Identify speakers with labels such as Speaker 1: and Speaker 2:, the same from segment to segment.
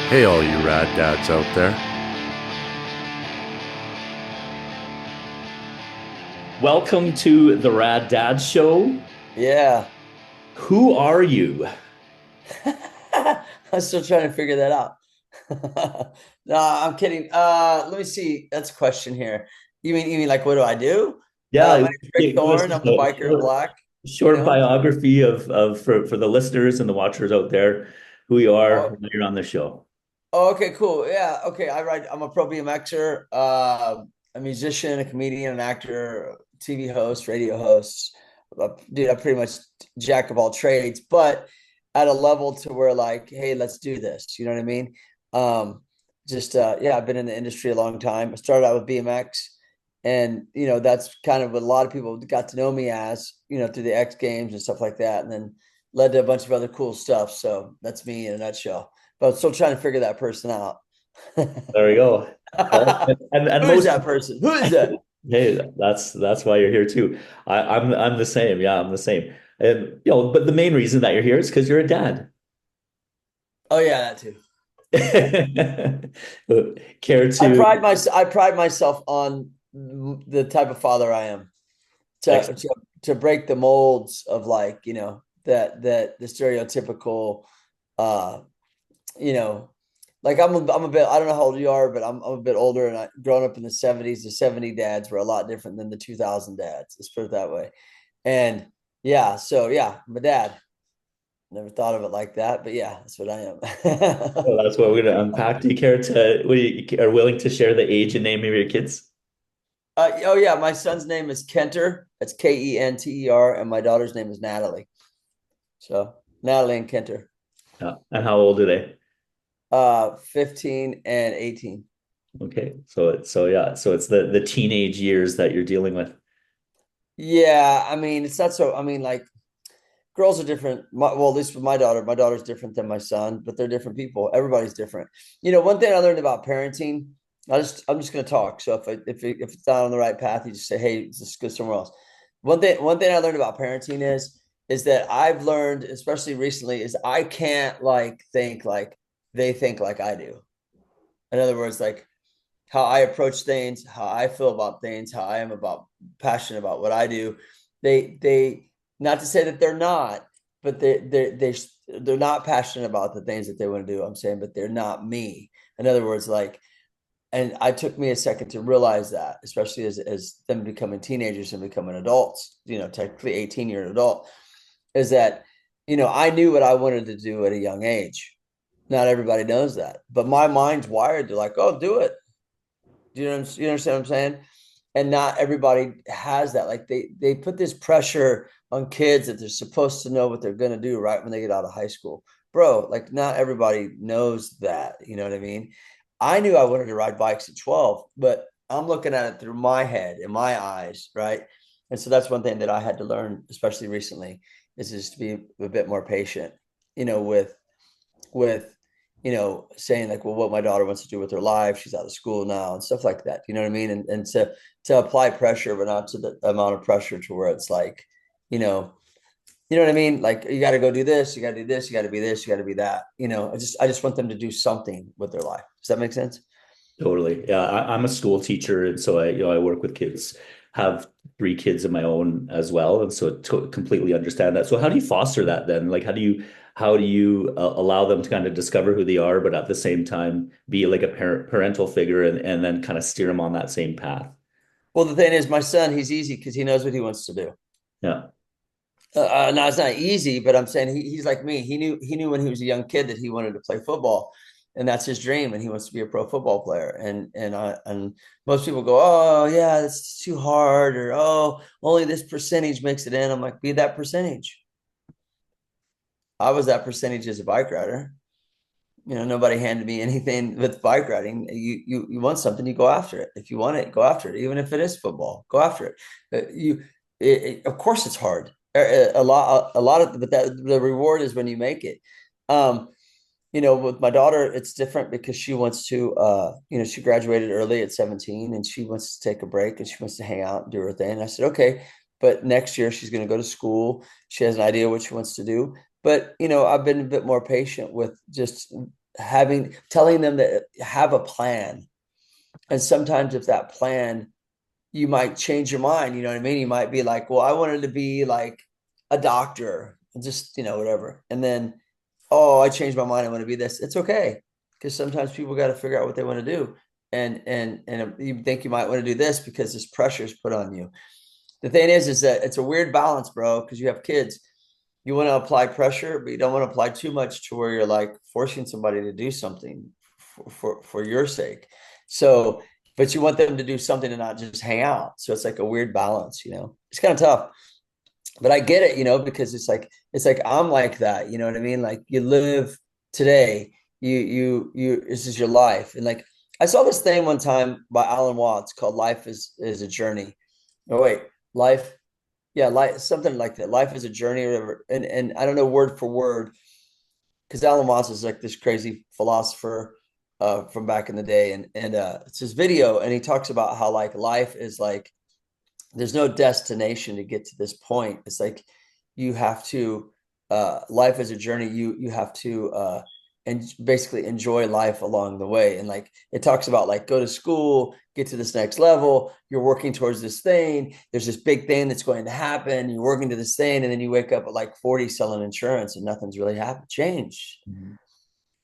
Speaker 1: Hey, all you rad dads out there.
Speaker 2: Welcome to the Rad Dad Show.
Speaker 3: Yeah.
Speaker 2: Who are you?
Speaker 3: I'm still trying to figure that out. No, I'm kidding. Let me see. That's a question here. You mean like what do I do?
Speaker 2: Yeah,
Speaker 3: My name's Rick
Speaker 2: give us
Speaker 3: Thorne.
Speaker 2: just
Speaker 3: I'm the
Speaker 2: a
Speaker 3: biker in black, you
Speaker 2: short
Speaker 3: know?
Speaker 2: biography of for the listeners and the watchers out there, who you are,
Speaker 3: Oh,
Speaker 2: why you're on the show.
Speaker 3: okay, cool. Yeah, okay. I'm a pro BMXer, a musician, a comedian, an actor, TV host, radio host. Dude, I'm pretty much jack of all trades, but at a level to where like, hey, let's do this. You know what I mean? Just yeah, I've been in the industry a long time. I started out with BMX, and that's kind of what a lot of people got to know me as, through the X Games and stuff like that, and then led to a bunch of other cool stuff. So that's me in a nutshell, but I'm still trying to figure that person out.
Speaker 2: There we go. And
Speaker 3: Who is
Speaker 2: most
Speaker 3: that person? Who is that?
Speaker 2: hey, that's why you're here too. I'm the same. Yeah, I'm the same. And but the main reason that you're here is because you're a dad.
Speaker 3: Oh yeah, that too.
Speaker 2: Care to
Speaker 3: I pride myself on the type of father I am. To
Speaker 2: ex-
Speaker 3: to to break the molds of like, that the stereotypical uh you know like I'm a bit, I don't know how old you are, but I'm a bit older, and I growing up in the 70s. The 70 dads were a lot different than the 2000 dads. Let's put it that way. And yeah, so yeah, I'm a dad. Never thought of it like that, but yeah, that's what I am.
Speaker 2: well, that's what we're gonna unpack. Do you care to, are willing to share the age and name of your kids?
Speaker 3: Oh yeah, my son's name is Kenter. That's Kenter, and my daughter's name is Natalie. So Natalie and Kenter,
Speaker 2: Yeah. And how old are they?
Speaker 3: 15 and 18.
Speaker 2: Okay. So it's the teenage years that you're dealing with.
Speaker 3: Yeah, I mean, it's not so. I mean, like girls are different. Well, at least with my daughter's different than my son, but they're different people. Everybody's different. One thing I learned about parenting. I'm just going to talk. So if it's not on the right path, you just say, hey, just go somewhere else. One thing I learned about parenting is that I've learned, especially recently, is I can't like think like they think like I do. In other words, like how I approach things, how I feel about things, how I am about passionate about what I do. They not to say that they're not, but they're not passionate about the things that they want to do. I'm saying, but they're not me. In other words, like, and I took me a second to realize that, especially as them becoming teenagers and becoming adults, technically 18-year adult, is that, I knew what I wanted to do at a young age. Not everybody knows that, but my mind's wired to like, oh, do it. You understand what I'm saying? And not everybody has that. Like they put this pressure on kids that they're supposed to know what they're gonna do right when they get out of high school. Bro, like not everybody knows that. You know what I mean? I knew I wanted to ride bikes at 12, but I'm looking at it through my head and my eyes, right? And so that's one thing that I had to learn, especially recently, is just to be a bit more patient, with saying like, well, what my daughter wants to do with her life, she's out of school now and stuff like that, you know what I mean? And to apply pressure, but not to the amount of pressure to where it's like, you know what I mean? Like, you got to go do this, you got to do this, you got to be this, you got to be that. I just want them to do something with their life. Does that make sense?
Speaker 2: Totally. Yeah, I'm a school teacher, and so I work with kids, have three kids of my own as well, and so to completely understand that. So how do you foster that then? Like, how do you allow them to kind of discover who they are, but at the same time be like a parental figure, and then kind of steer them on that same path?
Speaker 3: Well, the thing is, my son, he's easy because he knows what he wants to do.
Speaker 2: Yeah.
Speaker 3: Now it's not easy, but I'm saying he's like me. He knew when he was a young kid that he wanted to play football, and that's his dream, and he wants to be a pro football player. And most people go, oh yeah, it's too hard, or oh, only this percentage makes it in. I'm like, be that percentage. I was that percentage as a bike rider. Nobody handed me anything with bike riding. You want something, you go after it. If you want it, go after it. Even if it is football, go after it. Of course, it's hard. A lot of, but that the reward is when you make it. Um, with my daughter, it's different because she wants to. She graduated early at 17, and she wants to take a break and she wants to hang out and do her thing. And I said, okay, but next year she's going to go to school. She has an idea what she wants to do. But I've been a bit more patient with just telling them that have a plan. And sometimes if that plan, you might change your mind, you know what I mean? You might be like, well, I wanted to be like a doctor, just, whatever. And then, oh, I changed my mind. I want to be this. It's okay. Because sometimes people got to figure out what they want to do. And you think you might want to do this because this pressure is put on you. The thing is that it's a weird balance, bro, because you have kids. You want to apply pressure, but you don't want to apply too much to where you're like forcing somebody to do something for your sake. So, but you want them to do something and not just hang out. So it's like a weird balance, It's kind of tough. But I get it, because it's like I'm like that, you know what I mean? Like you live today, you this is your life. And like I saw this thing one time by Alan Watts called Life is a Journey. Oh wait, life, yeah, life, something like that. Life is a journey or whatever. And I don't know word for word, because Alan Watts is like this crazy philosopher from back in the day. And it's his video, and he talks about how like life is like there's no destination to get to this point. It's like you have to life is a journey. You have to and basically enjoy life along the way. And like it talks about like go to school, get to this next level, you're working towards this thing, there's this big thing that's going to happen, you're working to this thing, and then you wake up at like 40 selling insurance and nothing's really happened, changed.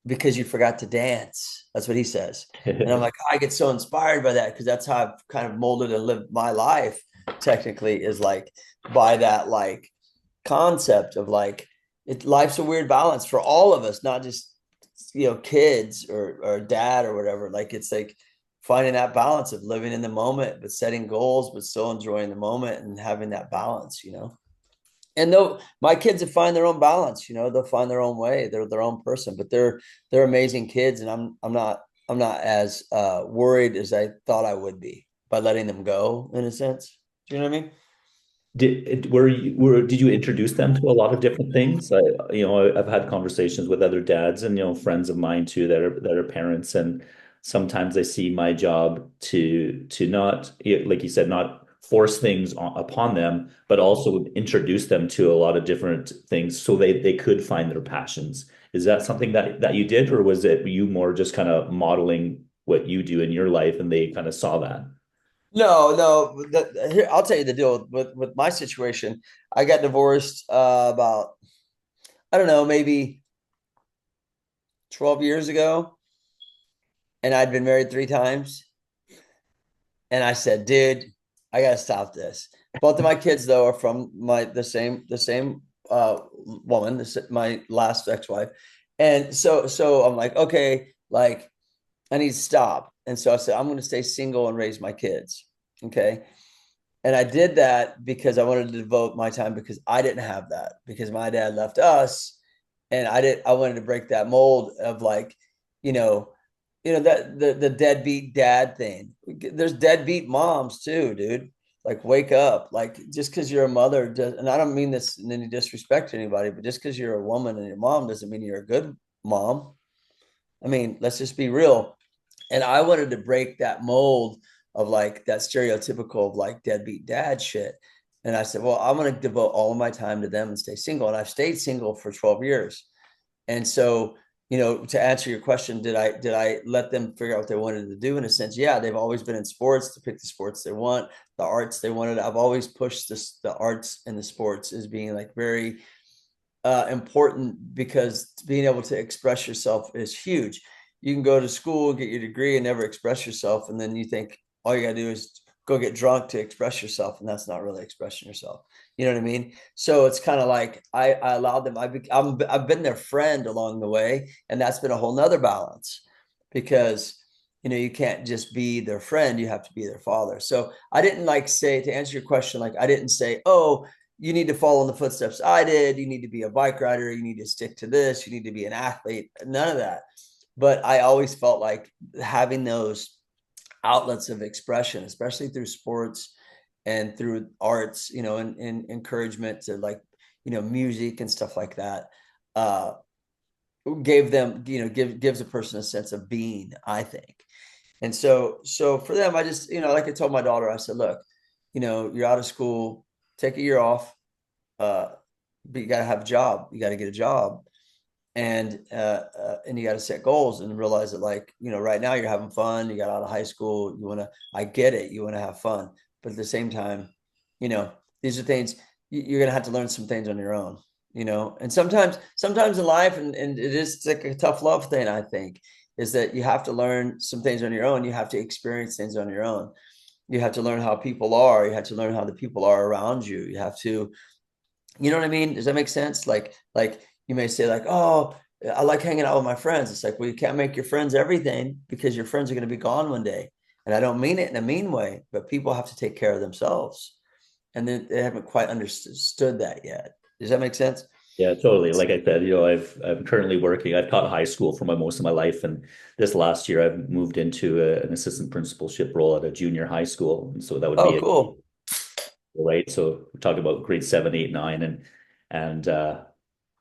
Speaker 3: Because you forgot to dance. That's what he says. And I'm like, I get so inspired by that because that's how I've kind of molded and lived my life, technically, is like by that like concept of like life's a weird balance for all of us, not just kids or dad or whatever. Like it's like finding that balance of living in the moment, but setting goals, but still enjoying the moment and having that balance, And though my kids will find their own balance, they'll find their own way. They're their own person, but they're amazing kids, and I'm not as worried as I thought I would be by letting them go, in a sense. Do you know what I mean?
Speaker 2: Did you introduce them to a lot of different things? I've had conversations with other dads and friends of mine too that are parents, and sometimes I see my job to not, like you said, not force things upon them, but also introduce them to a lot of different things so they could find their passions. Is that something that you did, or was it you more just kind of modeling what you do in your life and they kind of saw that?
Speaker 3: No. Here, I'll tell you the deal with my situation. I got divorced about, I don't know, maybe 12 years ago, and I'd been married 3 times. And I said, dude, I gotta stop this. Both of my kids, though, are from the same woman, my last ex-wife. And so I'm like, okay, like I need to stop. And so I said, I'm gonna stay single and raise my kids. Okay. And I did that because I wanted to devote my time, because I didn't have that, because my dad left us, and I wanted to break that mold of like, that the deadbeat dad thing. There's deadbeat moms too, dude. Like wake up. Like just because you're a mother does, and I don't mean this in any disrespect to anybody, but just because you're a woman and your mom doesn't mean you're a good mom. I mean, let's just be real. And I wanted to break that mold of like that stereotypical of like deadbeat dad shit. And I said, well, I'm going to devote all of my time to them and stay single. And I've stayed single for 12 years. And so, to answer your question, did I let them figure out what they wanted to do? In a sense, yeah, they've always been in sports, to pick the sports they want, the arts they wanted. I've always pushed the arts and the sports as being like very important, because being able to express yourself is huge. You can go to school, get your degree, and never express yourself, and then you think all you gotta do is go get drunk to express yourself, and that's not really expressing yourself. You know what I mean? So it's kind of like I allowed them. I've been their friend along the way, and that's been a whole nother balance, because you can't just be their friend, you have to be their father. So I didn't like say, to answer your question, like I didn't say, oh, you need to follow in the footsteps I did, you need to be a bike rider, you need to stick to this, you need to be an athlete. None of that. But I always felt like having those outlets of expression, especially through sports and through arts, and encouragement to like, music and stuff like that, gave them, gives a person a sense of being, I think. And so for them, I just, like I told my daughter, I said, look, you're out of school, take a year off, but you got to have a job. You got to get a job. and you got to set goals and realize that, like, right now you're having fun, you got out of high school, I get it, you want to have fun, but at the same time, you know these are things you're going to have to learn some things on your own, and sometimes in life, and it is like a tough love thing, I think, is that you have to learn some things on your own, you have to experience things on your own, you have to learn how people are, you have to learn how the people are around you, you have to, you know what I mean? Does that make sense? Like you may say, like, oh, I like hanging out with my friends. It's like, well, you can't make your friends everything, because your friends are going to be gone one day. And I don't mean it in a mean way, but people have to take care of themselves. And they haven't quite understood that yet. Does that make sense?
Speaker 2: Yeah, totally. Like I said, I'm currently working. I've taught high school for most of my life, and this last year I've moved into an assistant principalship role at a junior high school. And so that would
Speaker 3: Oh,
Speaker 2: be
Speaker 3: cool.
Speaker 2: right. So we're talking about grade 7, 8, 9, and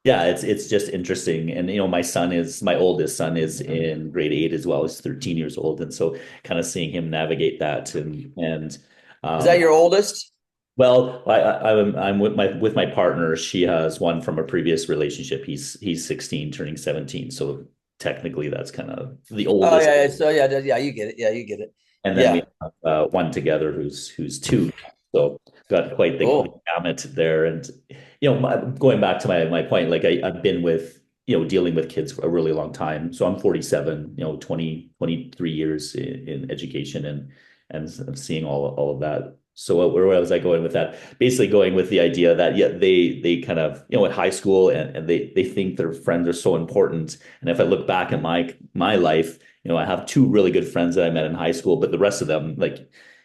Speaker 2: yeah, it's just interesting. And my oldest son is in grade 8 as well. He's 13 years old, and so kind of seeing him navigate that and
Speaker 3: Is that
Speaker 2: um,
Speaker 3: your oldest?
Speaker 2: well, I'm with my partner. She has one from a previous relationship. He's 16, turning 17. So technically, that's kind of the
Speaker 3: Oh,
Speaker 2: oldest.
Speaker 3: yeah. So yeah, you get it. Yeah, you get it.
Speaker 2: And then we
Speaker 3: Yeah.
Speaker 2: have one together who's 2. So got quite the
Speaker 3: Cool.
Speaker 2: gamut there. And going back to my point, like I've been with dealing with kids for a really long time. So I'm 47. 23 years in education and seeing all of that. So where was I going with that? Basically going with the idea that, yeah, they kind of, at high school, and they think their friends are so important. And if I look back at my life, I have 2 really good friends that I met in high school, but the rest of them, like,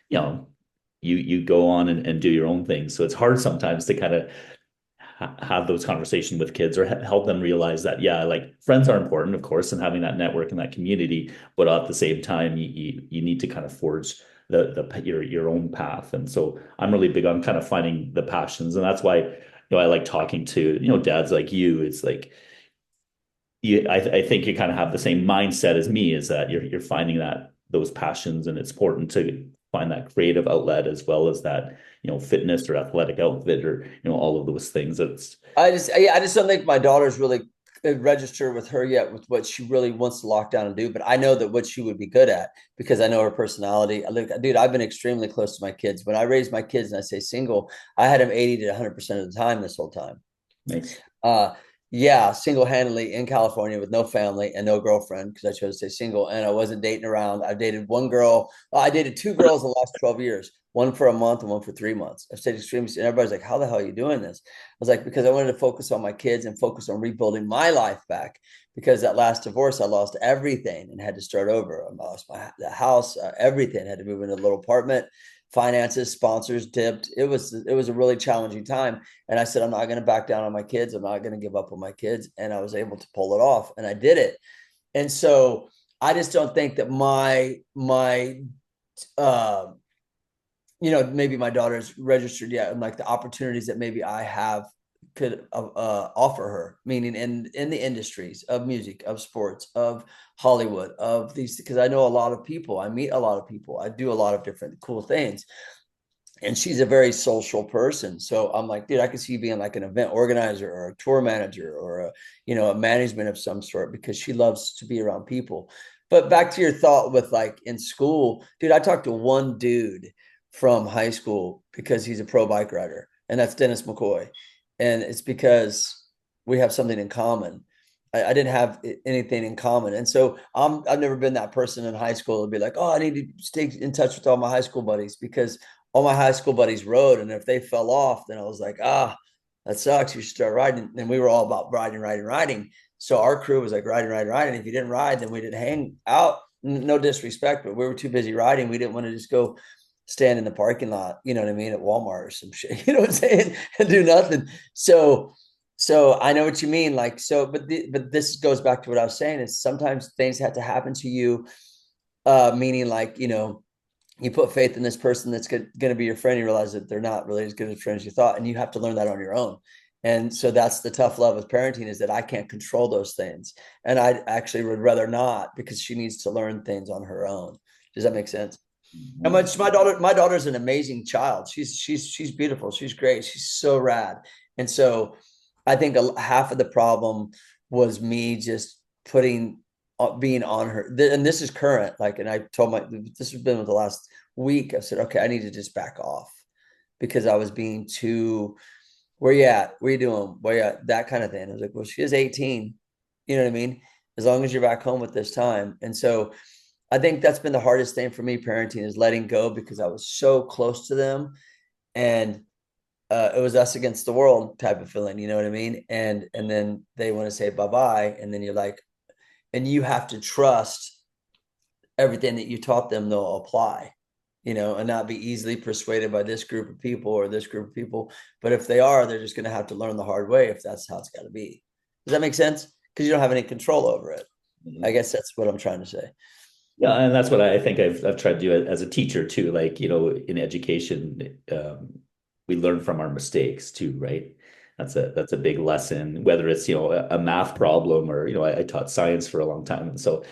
Speaker 2: you know, you go on and do your own thing. So it's hard sometimes to kind of have those conversations with kids, or help them realize that, yeah, like, friends are important, of course, and having that network and that community, but at the same time, you need to kind of forge your own path. And so I'm really big on kind of finding the passions, and that's why I like talking to dads like you. It's like, I think you kind of have the same mindset as me, is that you're finding those passions, and it's important to find that creative outlet as well as that fitness or athletic outfit, or all of those things.
Speaker 3: I just don't think my daughter's really registered with her yet with what she really wants to lock down and do. But I know that what she would be good at, because I know her personality. Look, dude, I've been extremely close to my kids. When I raised my kids, and I say single, I had them 80 to 100% of the time this whole time.
Speaker 2: Nice.
Speaker 3: Uh, yeah, single-handedly in California with no family and no girlfriend, because I chose to stay single, and I wasn't dating around. I dated one girl. I dated 2 girls in the last 12 years, one for a month and one for 3 months. I've stayed extremely, and everybody's like, how the hell are you doing this? I was like, because I wanted to focus on my kids and focus on rebuilding my life back, because that last divorce, I lost everything and had to start over. I lost the house, everything. I had to move into a little apartment. Finances, sponsors dipped. It was a really challenging time. And I said, I'm not going to back down on my kids. I'm not going to give up on my kids. And I was able to pull it off, and I did it. And so I just don't think that uh, maybe my daughter's registered yet, and like the opportunities that maybe I have could offer her, meaning in the industries of music, of sports, of Hollywood, of these, because I know a lot of people, I meet a lot of people, I do a lot of different cool things, and she's a very social person. So I'm like, dude, I could see you being like an event organizer or a tour manager, or a management of some sort, because she loves to be around people. But back to your thought with, like, in school, dude, I talked to one dude from high school because he's a pro bike rider, and that's Dennis McCoy. And it's because we have something in common. I didn't have anything in common. And so I've never been that person in high school to be like, oh, I need to stay in touch with all my high school buddies, because all my high school buddies rode. And if they fell off, then I was like, that sucks. You should start riding. And we were all about riding, riding, riding. So our crew was like riding, riding, riding. If you didn't ride, then we didn't hang out. No disrespect, but we were too busy riding. We didn't want to just go stand in the parking lot, you know what I mean, at Walmart or some shit, you know what I'm saying, and do nothing. So I know what you mean. Like, so, but this goes back to what I was saying, is sometimes things have to happen to you, meaning, like, you put faith in this person that's going to be your friend. You realize that they're not really as good as friends as you thought, and you have to learn that on your own. And so that's the tough love with parenting, is that I can't control those things, and I actually would rather not, because she needs to learn things on her own. Does that make sense? And my daughter's an amazing child. She's beautiful. She's great. She's so rad. And so I think half of the problem was me just being on her. And this is current. Like, and I told this has been with the last week. I said, okay, I need to just back off because I was being too, where you at? Where you doing? Where you at? That kind of thing. I was like, well, she is 18. You know what I mean? As long as you're back home at this time. And so I think that's been the hardest thing for me parenting is letting go because I was so close to them. And it was us against the world type of feeling, you know what I mean? And then they want to say bye-bye. And then you're like, and you have to trust everything that you taught them they'll apply, and not be easily persuaded by this group of people or this group of people. But if they are, they're just going to have to learn the hard way if that's how it's got to be. Does that make sense? Because you don't have any control over it. I guess that's what I'm trying to say.
Speaker 2: Yeah, and that's what I think I've tried to do as a teacher too. Like, in education, we learn from our mistakes too, right? That's a big lesson, whether it's, a math problem or, I taught science for a long time. And so,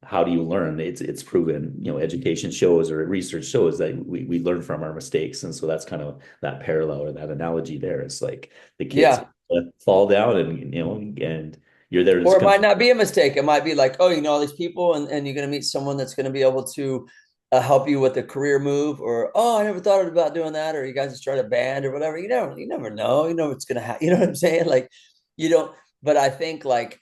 Speaker 2: how do you learn? It's proven, education shows or research shows that we learn from our mistakes. And so that's kind of that parallel or that analogy there. It's like the kids fall down and, and you're there.
Speaker 3: Or it might not be a mistake. It might be like, oh, all these people and you're going to meet someone that's going to be able to help you with a career move, or, oh, I never thought about doing that. Or you guys start a band or whatever. You never know, what's going to happen. You know what I'm saying? Like, you don't, but I think like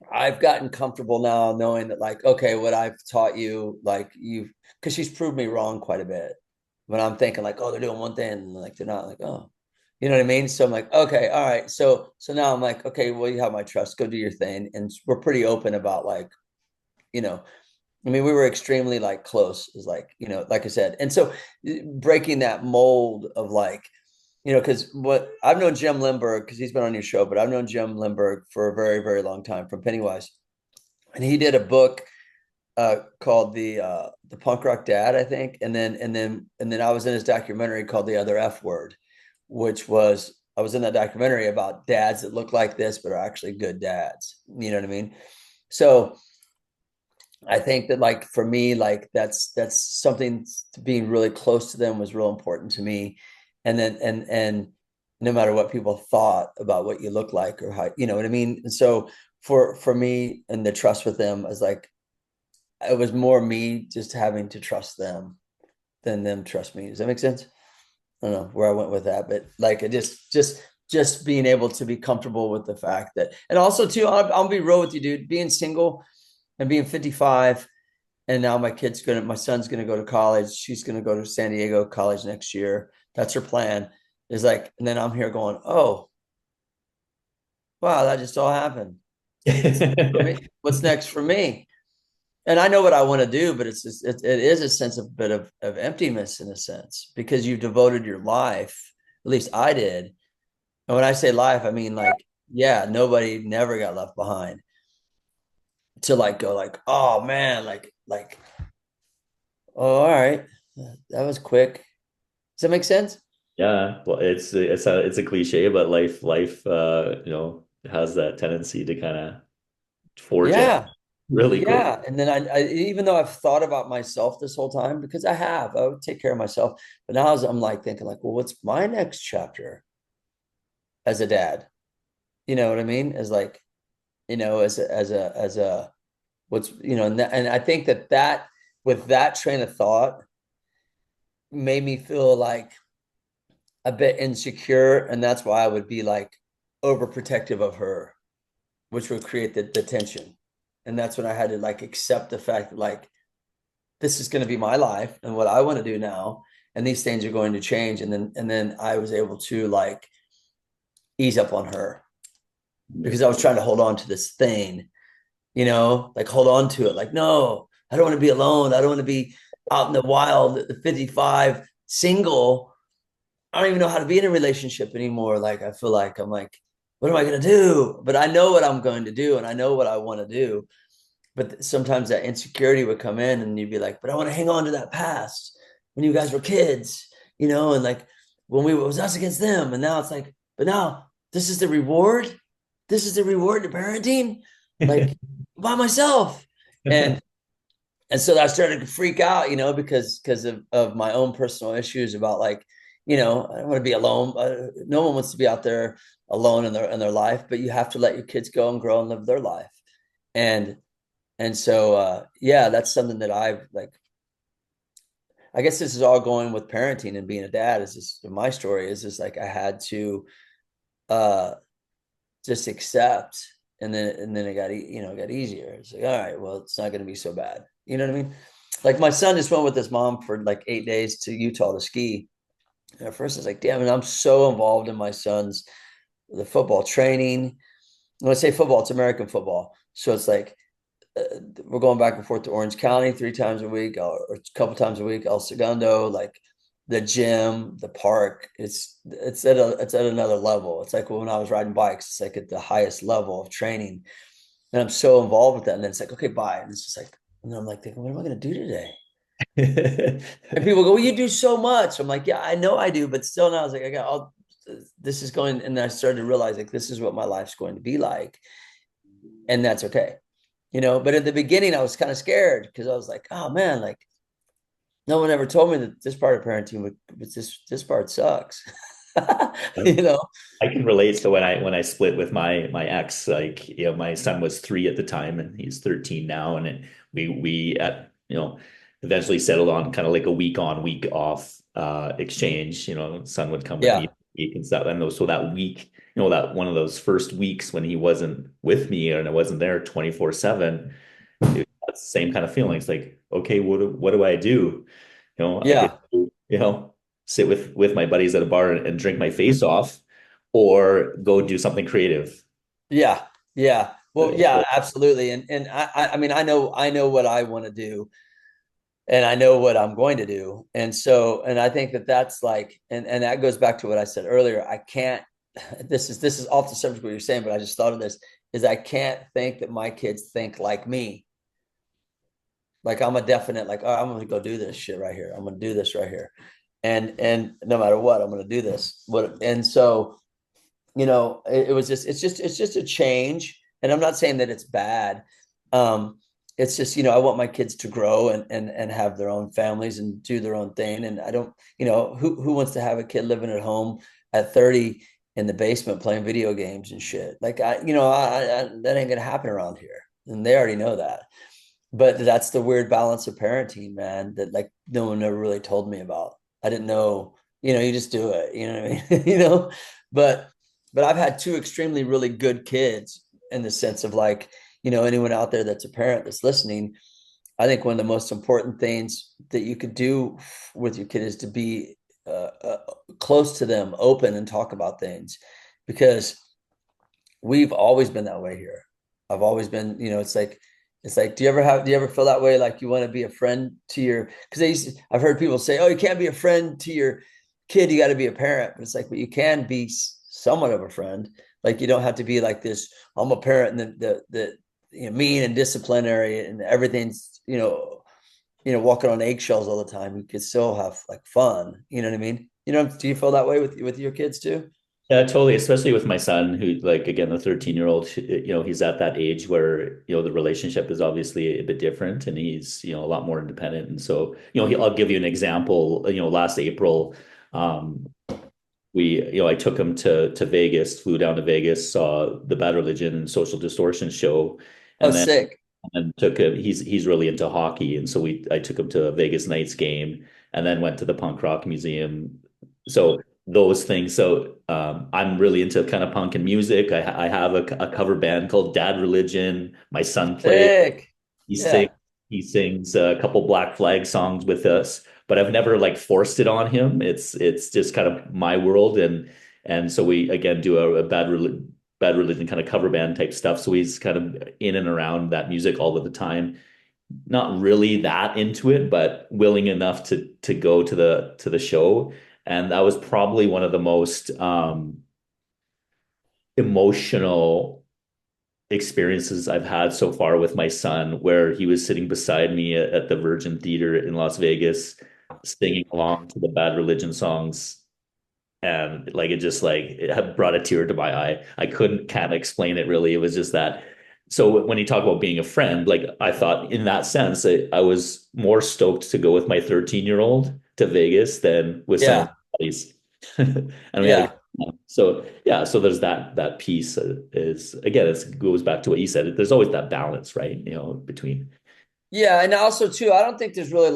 Speaker 3: I've gotten comfortable now knowing that like, okay, what I've taught you, like cause she's proved me wrong quite a bit when I'm thinking like, oh, they're doing one thing and like, they're not, like, oh, you know what I mean? So I'm like, okay, all right. So now I'm like, okay, well, you have my trust, go do your thing. And we're pretty open about like, we were extremely like close, is like, like I said. And so breaking that mold of like, because what I've known Jim Lindbergh, because he's been on your show, but I've known Jim Lindbergh for a very, very long time from Pennywise. And he did a book called the Punk Rock Dad, I think. And then I was in his documentary called The Other F Word, which was, I was in that documentary about dads that look like this, but are actually good dads. You know what I mean? So I think that like, for me, like that's something, being really close to them was real important to me. And then, and no matter what people thought about what you look like or how, you know what I mean? And so for me and the trust with them is like, it was more me just having to trust them than them trust me. Does that make sense? I don't know where I went with that, but like, it just being able to be comfortable with the fact that, and also too, I'll be real with you, dude, being single and being 55. And now my son's going to go to college. She's going to go to San Diego college next year. That's her plan, is like, and then I'm here going, oh, wow, that just all happened. What's next for me? And I know what I want to do, but it is a sense of bit of emptiness in a sense, because you've devoted your life, at least I did. And when I say life, I mean like, yeah, nobody never got left behind, to like go like, oh man, like, oh, all right, that was quick. Does that make sense?
Speaker 2: Yeah, well, it's a cliche, but life, has that tendency to kind of forge it really quick.
Speaker 3: Yeah. And then I, even though I've thought about myself this whole time, because I would take care of myself, but now I'm like thinking like, well, what's my next chapter as a dad? You know what I mean? As like, as a what's, and I think that with that train of thought made me feel like a bit insecure. And that's why I would be like overprotective of her, which would create the tension. And that's when I had to like accept the fact that like, this is going to be my life and what I want to do now. And these things are going to change. And then I was able to like ease up on her, because I was trying to hold on to this thing, like hold on to it. Like, no, I don't want to be alone. I don't want to be out in the wild at the 55 single. I don't even know how to be in a relationship anymore. Like, I feel like I'm like, what am I going to do? But I know what I'm going to do, and I know what I want to do. But sometimes that insecurity would come in, and you'd be like, but I want to hang on to that past when you guys were kids, and like when it was us against them. And now it's like, but now this is the reward. This is the reward to parenting, like by myself. And so I started to freak out, because of my own personal issues about like, I don't want to be alone. No one wants to be out there alone in their life, but you have to let your kids go and grow and live their life. And so yeah, that's something that I've like. I guess this is all going with parenting and being a dad. Is this my story? Is just like I had to uh just accept, and then it got got easier. It's like, all right, well, it's not going to be so bad. You know what I mean? Like my son just went with his mom for like 8 days to Utah to ski. And at first, it's like, damn, and I'm so involved in my son's the football training. When I say football, it's American football. So it's like uh, we're going back and forth to Orange County 3 times a week or a couple times a week, El Segundo, like the gym, the park. It's at another level. It's like when I was riding bikes, it's like at the highest level of training. And I'm so involved with that. And then it's like, okay, bye. And it's just like, and I'm like thinking, what am I going to do today? And people go, well, you do so much. I'm like, yeah, I know I do, but still now I was like, this is going, and I started to realize like this is what my life's going to be like. And that's okay. But at the beginning I was kind of scared because I was like, oh man, like no one ever told me that this part of parenting but this part sucks. you know?
Speaker 2: I can relate. So when I split with my ex, like, my son was 3 at the time and he's 13 now. And we eventually settled on kind of like a week on, week off exchange. Son would come with me
Speaker 3: Yeah.
Speaker 2: a week and stuff. And so that week, that one of those first weeks when he wasn't with me and I wasn't there 24/7, that's the same kind of feeling. It's like, okay, what do I do? I could,
Speaker 3: Yeah.
Speaker 2: sit with my buddies at a bar and drink my face off, or go do something creative.
Speaker 3: Yeah. Yeah. Well,
Speaker 2: So
Speaker 3: yeah, absolutely. And I mean, I know what I want to do and I know what I'm going to do. And so, and I think that that's like, and that goes back to what I said earlier. I can't, this is off the subject of what you're saying, but I just thought of this is I can't think that my kids think like me. Like I'm a definite, like, oh, I'm going to go do this shit right here. I'm going to do this right here. And no matter what, I'm going to do this. And so, it was it's just a change. And I'm not saying that it's bad. It's just, I want my kids to grow and have their own families and do their own thing. And I don't, who wants to have a kid living at home at 30 in the basement playing video games and shit? Like that ain't gonna happen around here. And they already know that. But that's the weird balance of parenting, man, that like no one ever really told me about. I didn't know, you just do it, you know what I mean? But I've had two extremely really good kids in the sense of like, anyone out there that's a parent that's listening, I think one of the most important things that you could do with your kid is to be close to them, open and talk about things, because we've always been that way here. I've always been, it's like, do you ever feel that way? Like you want to be a friend to because I've heard people say, oh, you can't be a friend to your kid. You got to be a parent. But it's like, but you can be somewhat of a friend. Like you don't have to be like this. I'm a parent and the mean and disciplinary and everything's, walking on eggshells all the time. You could still have like fun. You know what I mean? Do you feel that way with your kids too?
Speaker 2: yeah, totally. Especially with my son, who, like, again, the 13-year-old, he's at that age where, the relationship is obviously a bit different and he's, a lot more independent. And so, I'll give you an example. Last April, um, I took him to Vegas, flew down to Vegas, saw the Bad Religion and Social Distortion show,
Speaker 3: Oh,
Speaker 2: and then
Speaker 3: sick.
Speaker 2: took him. He's really into hockey, and so I took him to a Vegas Knights game, and then went to the punk rock museum. So those things. So I'm really into kind of punk and music. I have a cover band called Dad Religion. My son plays.
Speaker 3: Sick.
Speaker 2: He sings.
Speaker 3: Yeah.
Speaker 2: He sings a couple Black Flag songs with us, but I've never like forced it on him. It's just kind of my world, and so we again do a bad religion kind of cover band type stuff. So he's kind of in and around that music all of the time. Not really that into it, but willing enough to go to the show. And that was probably one of the most emotional experiences I've had so far with my son, where he was sitting beside me at the Virgin Theater in Las Vegas, singing along to the Bad Religion songs. And like it had brought a tear to my eye. I can't explain it really. It was just that. So when you talk about being a friend, like I thought in that sense, I was more stoked to go with my 13-year-old to Vegas than with some of
Speaker 3: Yeah.
Speaker 2: my buddies. and we had
Speaker 3: Yeah.
Speaker 2: a, so yeah, so there's that piece is again, it goes back to what you said. There's always that balance, right? Between.
Speaker 3: Yeah, and also too, I don't think there's really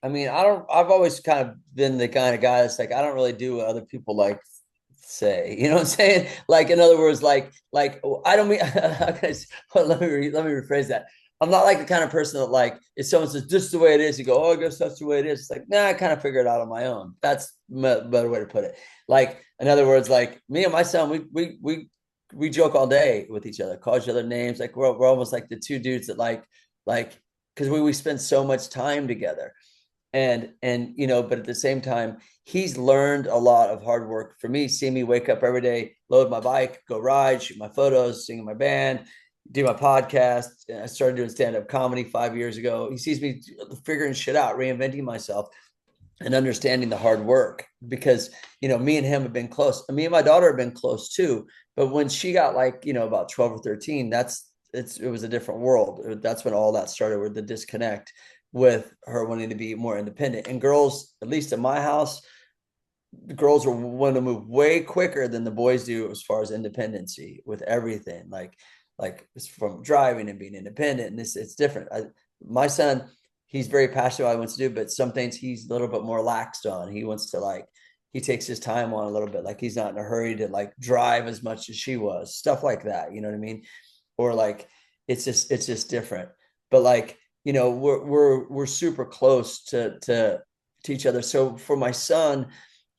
Speaker 3: I mean, I've always kind of been the kind of guy that's like I don't really do what other people like say. You know what I'm saying? Like in other words, I don't mean how can I let me rephrase that. I'm not like the kind of person that like if someone says this is the way it is, you go, oh, I guess that's the way it is. It's like, nah, I kind of figure it out on my own. That's a better way to put it. Like, in other words, like me and my son, we joke all day with each other, call each other names. Like we're almost like the two dudes that like because we spend so much time together and but at the same time he's learned a lot of hard work for me, see me wake up every day, load my bike, go ride, shoot my photos, sing in my band, do my podcast. I started doing stand-up comedy 5 years ago. He sees me figuring shit out, reinventing myself and understanding the hard work because me and him have been close, me and my daughter have been close too, but when she got about 12 or 13, it was a different world. That's when all that started, with the disconnect with her wanting to be more independent. And girls, at least in my house, the girls want to move way quicker than the boys do as far as independency with everything. Like it's from driving and being independent, and it's different. My son, he's very passionate about what he wants to do, but some things he's a little bit more laxed on. He wants to he takes his time on a little bit. Like he's not in a hurry to drive as much as she was, stuff like that. You know what I mean? Or it's just different. But we're super close to each other. So for my son,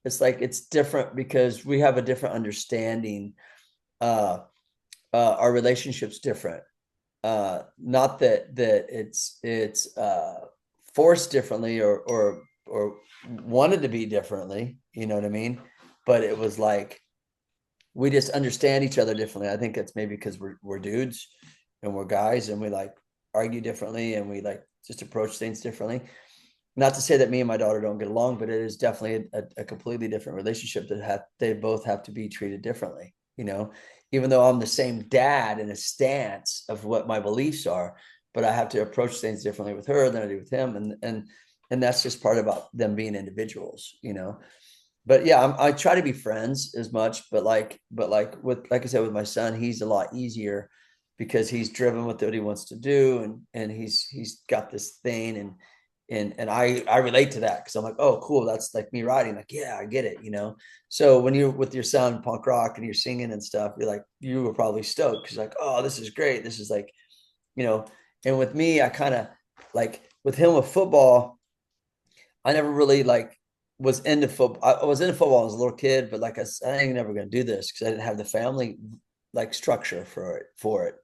Speaker 3: it's different because we have a different understanding. Our relationship's different. Not that it's forced differently or wanted to be differently. You know what I mean? But it was like we just understand each other differently. I think that's maybe because we're dudes and we're guys and we argue differently and we just approach things differently. Not to say that me and my daughter don't get along, but it is definitely a completely different relationship that they both have to be treated differently. Even though I'm the same dad in a stance of what my beliefs are, but I have to approach things differently with her than I do with him. And that's just part about them being individuals. But yeah, I try to be friends as much, but I said, with my son, he's a lot easier because he's driven with what he wants to do. And he's got this thing and I relate to that because I'm like, oh, cool. That's like me riding. Like, yeah, I get it. So when you're with your son, punk rock, and you're singing and stuff, you were probably stoked because oh, this is great. This is and with me, I kind of with him with football, I never really was into football. I was into football as a little kid, but I ain't never going to do this because I didn't have the family structure for it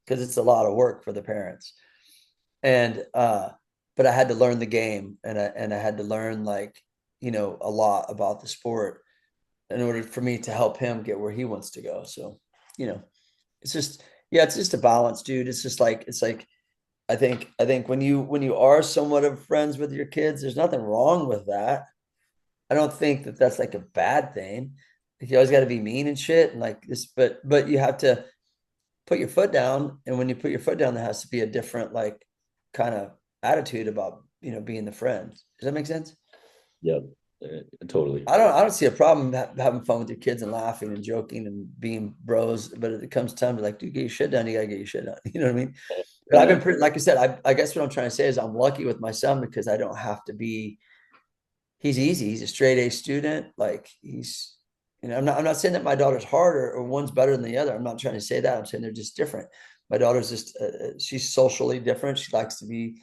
Speaker 3: because it's a lot of work for the parents. And but I had to learn the game and I had to learn a lot about the sport in order for me to help him get where he wants to go. So, it's just it's just a balance, dude. It's just I think when you are somewhat of friends with your kids, there's nothing wrong with that. I don't think that that's a bad thing. You always got to be mean and shit and this, but you have to put your foot down. And when you put your foot down, there has to be a different kind of attitude about being the friend. Does that make sense?
Speaker 2: Yeah, totally.
Speaker 3: I don't see a problem having fun with your kids and laughing and joking and being bros, but it comes time to dude, get your shit done. You gotta get your shit done. You know what I mean? But I've been pretty, like I said, I guess what I'm trying to say is I'm lucky with my son because I don't have to be. He's easy. He's a straight A student. He's, I'm not saying that my daughter's harder or one's better than the other. I'm not trying to say that. I'm saying they're just different. My daughter's just, she's socially different. She likes to be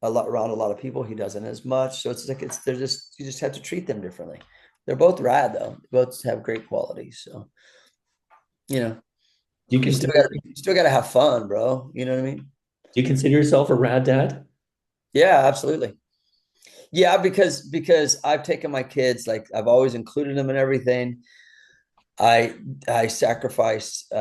Speaker 3: around a lot of people. He doesn't as much. So they're just, you just have to treat them differently. They're both rad though. Both have great qualities. So,
Speaker 2: Do you
Speaker 3: you
Speaker 2: consider
Speaker 3: still got to have fun, bro. You know what I mean?
Speaker 2: do you consider yourself a rad dad?
Speaker 3: Yeah, absolutely. Yeah, because I've taken my kids, I've always included them in everything. I sacrificed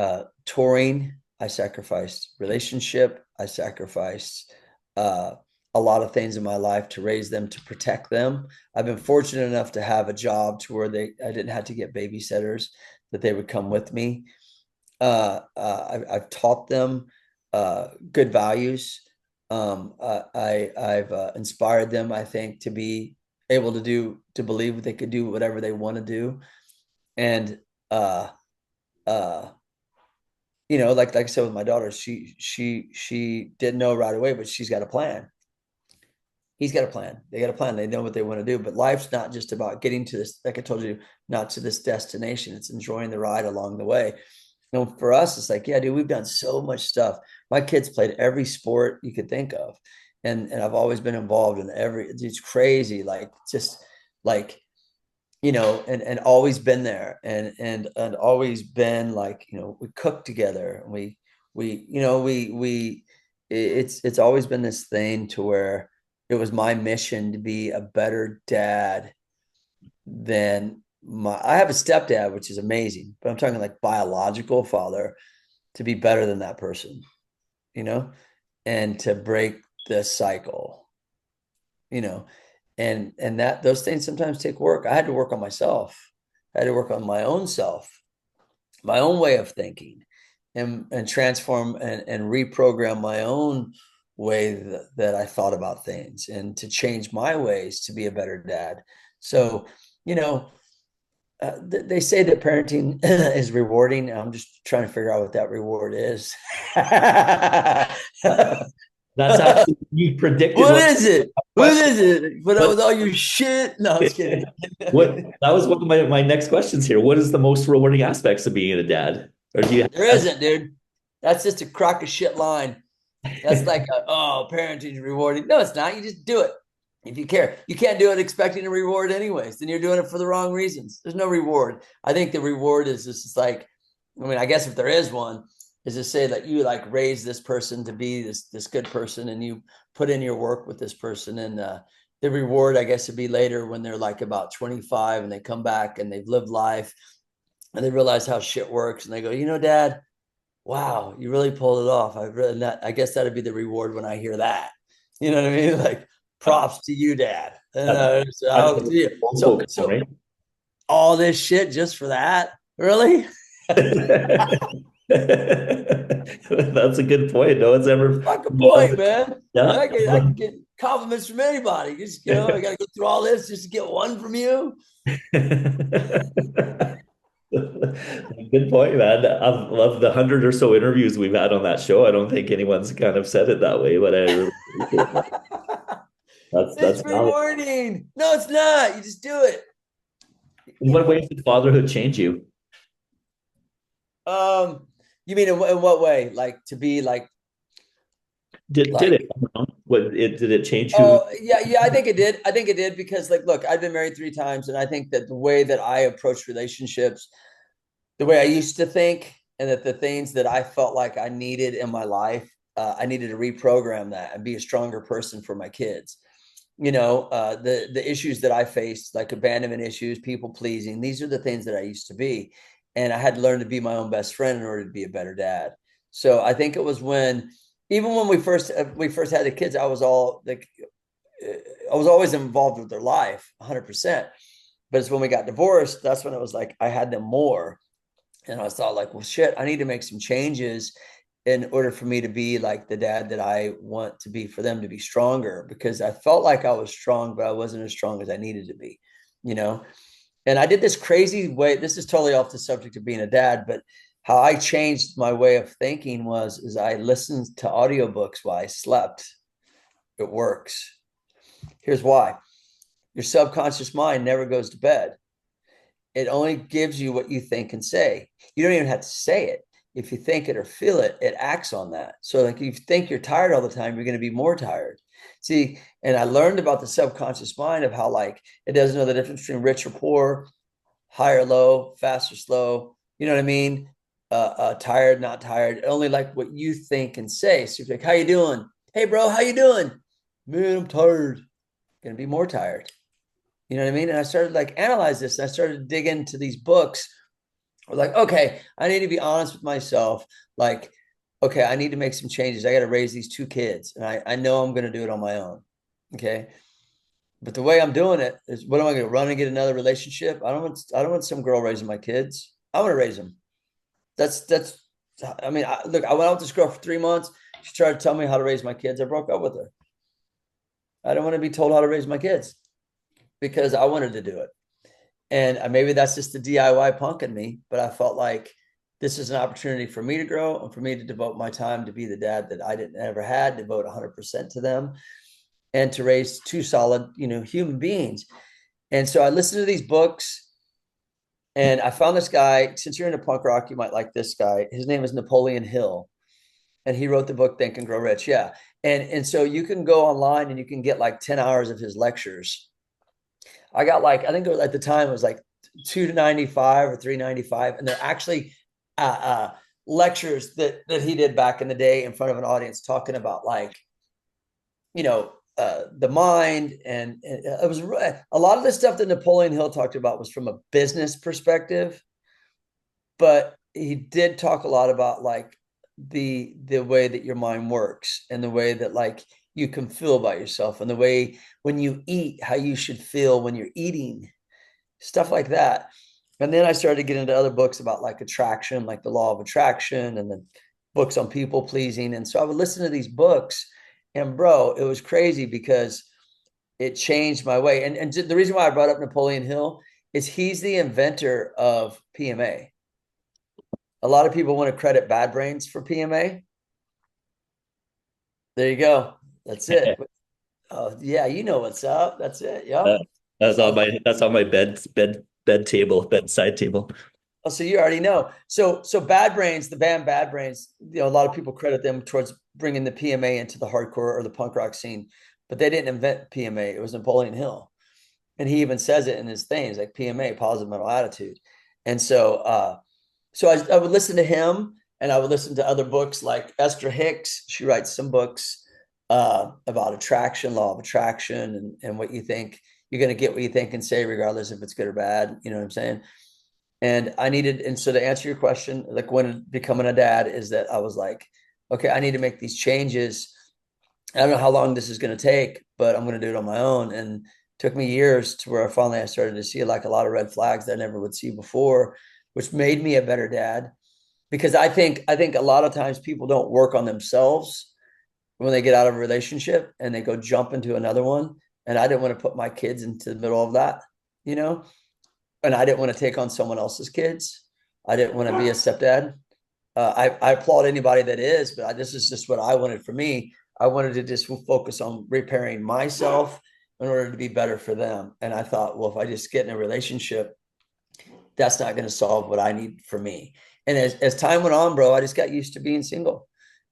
Speaker 3: touring, I sacrificed relationship, I sacrificed a lot of things in my life to raise them, to protect them. I've been fortunate enough to have a job to where I didn't have to get babysitters, that they would come with me. I've taught them good values. I've inspired them, I think, to be able to believe they could do whatever they want to do. And uh like I said with my daughter, she didn't know right away, but she's got a plan. He's got a plan. They got a plan. They know what they want to do. But life's not just about getting to this, like I told you, not to this destination. It's enjoying the ride along the way. For us, it's like, yeah, dude, we've done so much stuff. My kids played every sport you could think of. And I've always been involved in it's crazy. Like, just like, and always been there and always been like, we cook together and it's always been this thing to where it was my mission to be a better dad than I have a stepdad, which is amazing, but I'm talking like biological father, to be better than that person, and to break the cycle, and that those things sometimes take work. I had to work on myself. I had to work on my own self, my own way of thinking, and transform and reprogram my own way that I thought about things, and to change my ways to be a better dad. So, they say that parenting is rewarding. I'm just trying to figure out what that reward is.
Speaker 2: That's actually, you predicted.
Speaker 3: What is it? What is it? But with all your shit. No, I'm just kidding.
Speaker 2: That was one of my next questions here. What is the most rewarding aspects of being a dad? Or do you
Speaker 3: There isn't, dude. That's just a crock of shit line. That's like, parenting is rewarding. No, it's not. You just do it if you care. You can't do it expecting a reward anyways. Then you're doing it for the wrong reasons. There's no reward. I think the reward is just like, I guess if there is one, is to say that you like raise this person to be this good person, and you put in your work with this person, and the reward, I guess, would be later when they're like about 25 and they come back and they've lived life and they realize how shit works, and they go, Dad, wow, you really pulled it off. I guess that'd be the reward when I hear that. You know what I mean? Like, props to you, Dad. So all this shit just for that? Really?
Speaker 2: That's a good point. No one's ever
Speaker 3: like a point, man.
Speaker 2: Yeah.
Speaker 3: I can get compliments from anybody. Just I gotta go through all this just to get one from you.
Speaker 2: Good point, man. I've loved the 100 or so interviews we've had on that show. I don't think anyone's kind of said it that way, but I really that's
Speaker 3: rewarding. No, it's not. You just do it.
Speaker 2: In what ways did fatherhood change you?
Speaker 3: You mean in what way? Like, to be like,
Speaker 2: did it? Did it change who?
Speaker 3: Oh, yeah, I think it did. I think it did because, like, look, I've been married 3 times, and I think that the way that I approach relationships, the way I used to think, and that the things that I felt like I needed in my life, I needed to reprogram that and be a stronger person for my kids. The issues that I faced, like abandonment issues, people pleasing, these are the things that I used to be. And I had to learn to be my own best friend in order to be a better dad. So I think it was even when we first had the kids, I was always involved with their life 100%. But it's when we got divorced, that's when it was like I had them more. And I thought, like, well, shit, I need to make some changes in order for me to be like the dad that I want to be, for them to be stronger, because I felt like I was strong, but I wasn't as strong as I needed to be, And I did this crazy way. This is totally off the subject of being a dad, but how I changed my way of thinking is I listened to audiobooks while I slept. It works. Here's why. Your subconscious mind never goes to bed. It only gives you what you think and say. You don't even have to say it. If you think it or feel it, it acts on that. So like, if you think you're tired all the time, you're going to be more tired. See, and I learned about the subconscious mind of how, like, it doesn't know the difference between rich or poor, high or low, fast or slow. You know what I mean? Tired, not tired. Only like what you think and say. So you're like, how you doing? Hey, bro, how you doing? Man, I'm tired. Gonna be more tired. You know what I mean? And I started like analyze this. And I started to dig into these books. We're like, okay, I need to be honest with myself. Like, okay, I need to make some changes. I got to raise these 2 kids, and I know I'm going to do it on my own. Okay. But the way I'm doing it is, what am I going to run and get another relationship? I don't want some girl raising my kids. I want to raise them. I mean, look, I went out with this girl for 3 months. She tried to tell me how to raise my kids. I broke up with her. I don't want to be told how to raise my kids. because I wanted to do it. And maybe that's just the DIY punk in me, but I felt like this is an opportunity for me to grow and for me to devote my time to be the dad that I didn't ever had, devote 100% to them, and to raise two solid, human beings. And so I listened to these books, and I found this guy. Since you're into punk rock, you might like this guy. His name is Napoleon Hill, and he wrote the book Think and Grow Rich. Yeah. And so you can go online and you can get like 10 hours of his lectures. I got like, I think it was, at the time it was like $2.95 or $3.95. And they're actually lectures that he did back in the day in front of an audience, talking about like, the mind. And it was a lot of the stuff that Napoleon Hill talked about was from a business perspective, but he did talk a lot about like the way that your mind works, and the way that like you can feel about yourself, and the way when you eat, how you should feel when you're eating, stuff like that. And then I started to get into other books about like attraction, like the law of attraction, and then books on people pleasing. And so I would listen to these books, and bro, it was crazy because it changed my way. And the reason why I brought up Napoleon Hill is he's the inventor of PMA. A lot of people want to credit Bad Brains for PMA. There you go. That's it. Oh yeah, you know what's up. That's it. Yeah.
Speaker 2: That's on my bedside table.
Speaker 3: Oh, so you already know. So Bad Brains, the band Bad Brains, a lot of people credit them towards bringing the PMA into the hardcore or the punk rock scene, but they didn't invent PMA. It was Napoleon Hill. And he even says it in his things, like PMA, positive mental attitude. And so I would listen to him, and I would listen to other books like Esther Hicks. She writes some books about attraction, law of attraction, and what you think. You're going to get what you think and say, regardless if it's good or bad. You know what I'm saying? And so to answer your question, like when becoming a dad, is that I was like, okay, I need to make these changes. I don't know how long this is going to take, but I'm going to do it on my own. And it took me years to where finally I started to see like a lot of red flags that I never would see before, which made me a better dad. Because I think a lot of times people don't work on themselves when they get out of a relationship and they go jump into another one. And I didn't want to put my kids into the middle of that, and I didn't want to take on someone else's kids. I didn't want to be a stepdad. I applaud anybody that is, but this is just what I wanted for me. I wanted to just focus on repairing myself in order to be better for them. And I thought, well, if I just get in a relationship, that's not going to solve what I need for me. And as time went on, bro, I just got used to being single,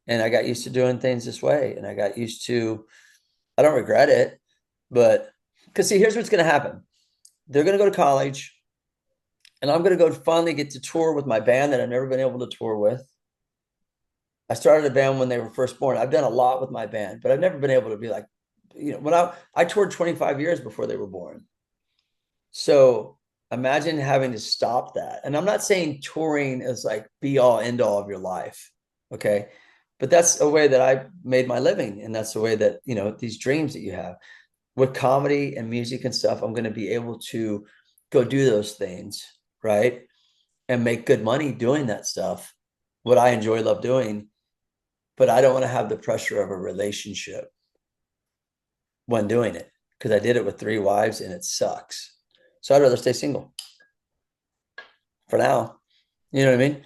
Speaker 3: and I got used to doing things this way. And I got used to, I don't regret it, but because see, here's what's going to happen. They're going to go to college, and I'm going to go finally get to tour with my band that I've never been able to tour with. I started a band when they were first born. I've done a lot with my band, but I've never been able to be like, when I toured 25 years before they were born. So imagine having to stop that. And I'm not saying touring is like be all end all of your life. Okay. But that's a way that I made my living. And that's the way that, these dreams that you have with comedy and music and stuff, I'm going to be able to go do those things. Right. And make good money doing that stuff. What I enjoy, love doing, but I don't want to have the pressure of a relationship when doing it, because I did it with 3 wives and it sucks. So I'd rather stay single for now. You know what I mean?